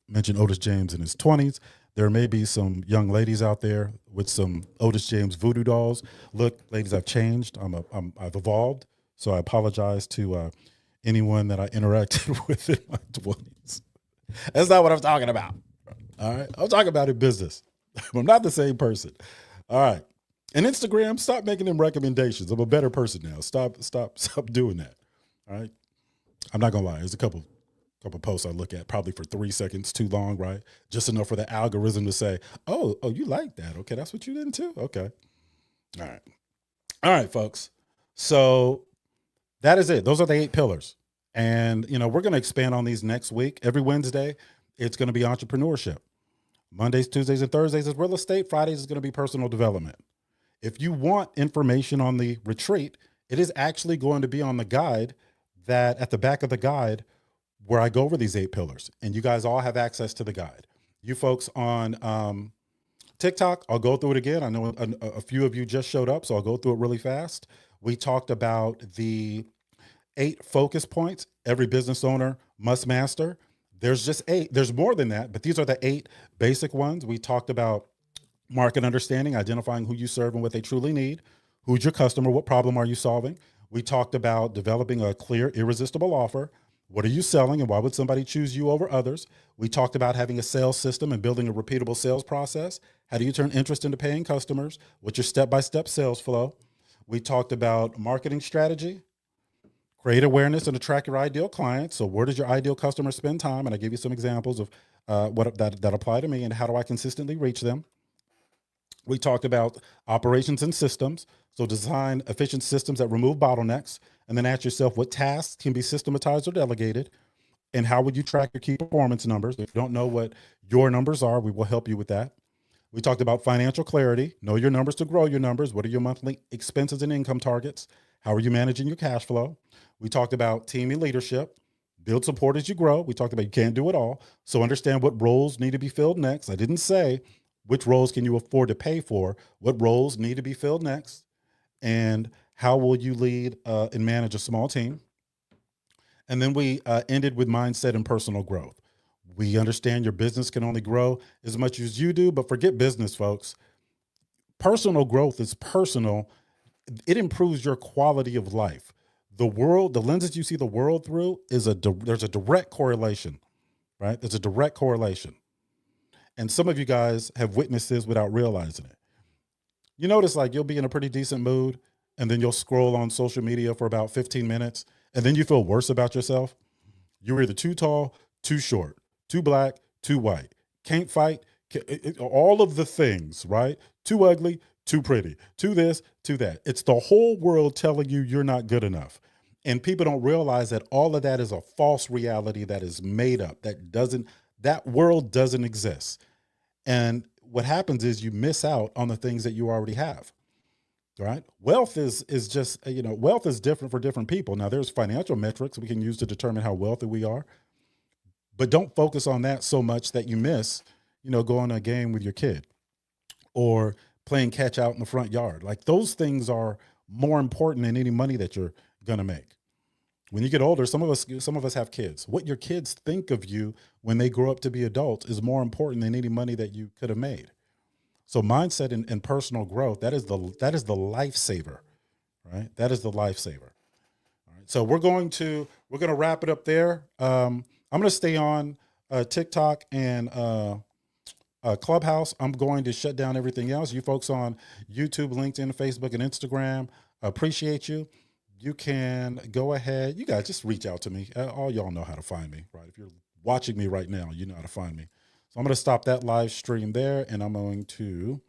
mention Otis James in his 20s, there may be some young ladies out there with some Otis James voodoo dolls. Look, ladies, I've changed. I've evolved. So I apologize to anyone that I interacted with in my 20s. That's not what I'm talking about. All right. I'm talking about in business. I'm not the same person. All right. And Instagram, stop making them recommendations. I'm a better person now. Stop doing that. All right. I'm not gonna lie. There's a couple posts I look at probably for 3 seconds too long, right? Just enough for the algorithm to say, oh, you like that. Okay, that's what you did too. Okay. All right, folks. So that is it. Those are the 8 pillars. And we're gonna expand on these next week. Every Wednesday, it's gonna be entrepreneurship. Mondays, Tuesdays, and Thursdays is real estate. Fridays is gonna be personal development. If you want information on the retreat, it is actually going to be on the guide that at the back of the guide where I go over these 8 pillars, and you guys all have access to the guide. You folks on TikTok, I'll go through it again. I know a few of you just showed up, so I'll go through it really fast. We talked about the 8 focus points every business owner must master. There's just 8. There's more than that, but these are the 8 basic ones. We talked about market understanding, identifying who you serve and what they truly need. Who's your customer? What problem are you solving? We talked about developing a clear, irresistible offer. What are you selling and why would somebody choose you over others? We talked about having a sales system and building a repeatable sales process. How do you turn interest into paying customers? What's your step-by-step sales flow? We talked about marketing strategy, create awareness and attract your ideal clients. So where does your ideal customer spend time? And I gave you some examples of what that apply to me and how do I consistently reach them. We talked about operations and systems. So design efficient systems that remove bottlenecks, and then ask yourself what tasks can be systematized or delegated, and how would you track your key performance numbers? If you don't know what your numbers are, we will help you with that. We talked about financial clarity, know your numbers to grow your numbers. What are your monthly expenses and income targets? How are you managing your cash flow? We talked about team and leadership, build support as you grow. We talked about you can't do it all. So understand what roles need to be filled next. I didn't say which roles can you afford to pay for, what roles need to be filled next, and how will you lead and manage a small team? And then we ended with mindset and personal growth. We understand your business can only grow as much as you do, but forget business, folks. Personal growth is personal. It improves your quality of life. The world, the lenses you see the world through there's a direct correlation, right? There's a direct correlation. And some of you guys have witnessed this without realizing it. You notice like you'll be in a pretty decent mood and then you'll scroll on social media for about 15 minutes and then you feel worse about yourself. You're either too tall, too short, too black, too white, can't fight, all of the things, right? Too ugly, too pretty, too this, too that. It's the whole world telling you you're not good enough. And people don't realize that all of that is a false reality that is made up. That world doesn't exist. And what happens is you miss out on the things that you already have. Right? Wealth is just, wealth is different for different people. Now there's financial metrics we can use to determine how wealthy we are, but don't focus on that so much that you miss, going to a game with your kid or playing catch out in the front yard. Like those things are more important than any money that you're going to make. When you get older, some of us have kids. What your kids think of you when they grow up to be adults is more important than any money that you could have made. So mindset and personal growth, that is the lifesaver, right? That is the lifesaver. All right. So we're going to wrap it up there. I'm going to stay on TikTok and Clubhouse. I'm going to shut down everything else. You folks on YouTube, LinkedIn, Facebook, and Instagram, appreciate you. You can go ahead. You guys just reach out to me. All y'all know how to find me, right? If you're watching me right now, you know how to find me. So I'm going to stop that live stream there, and I'm going to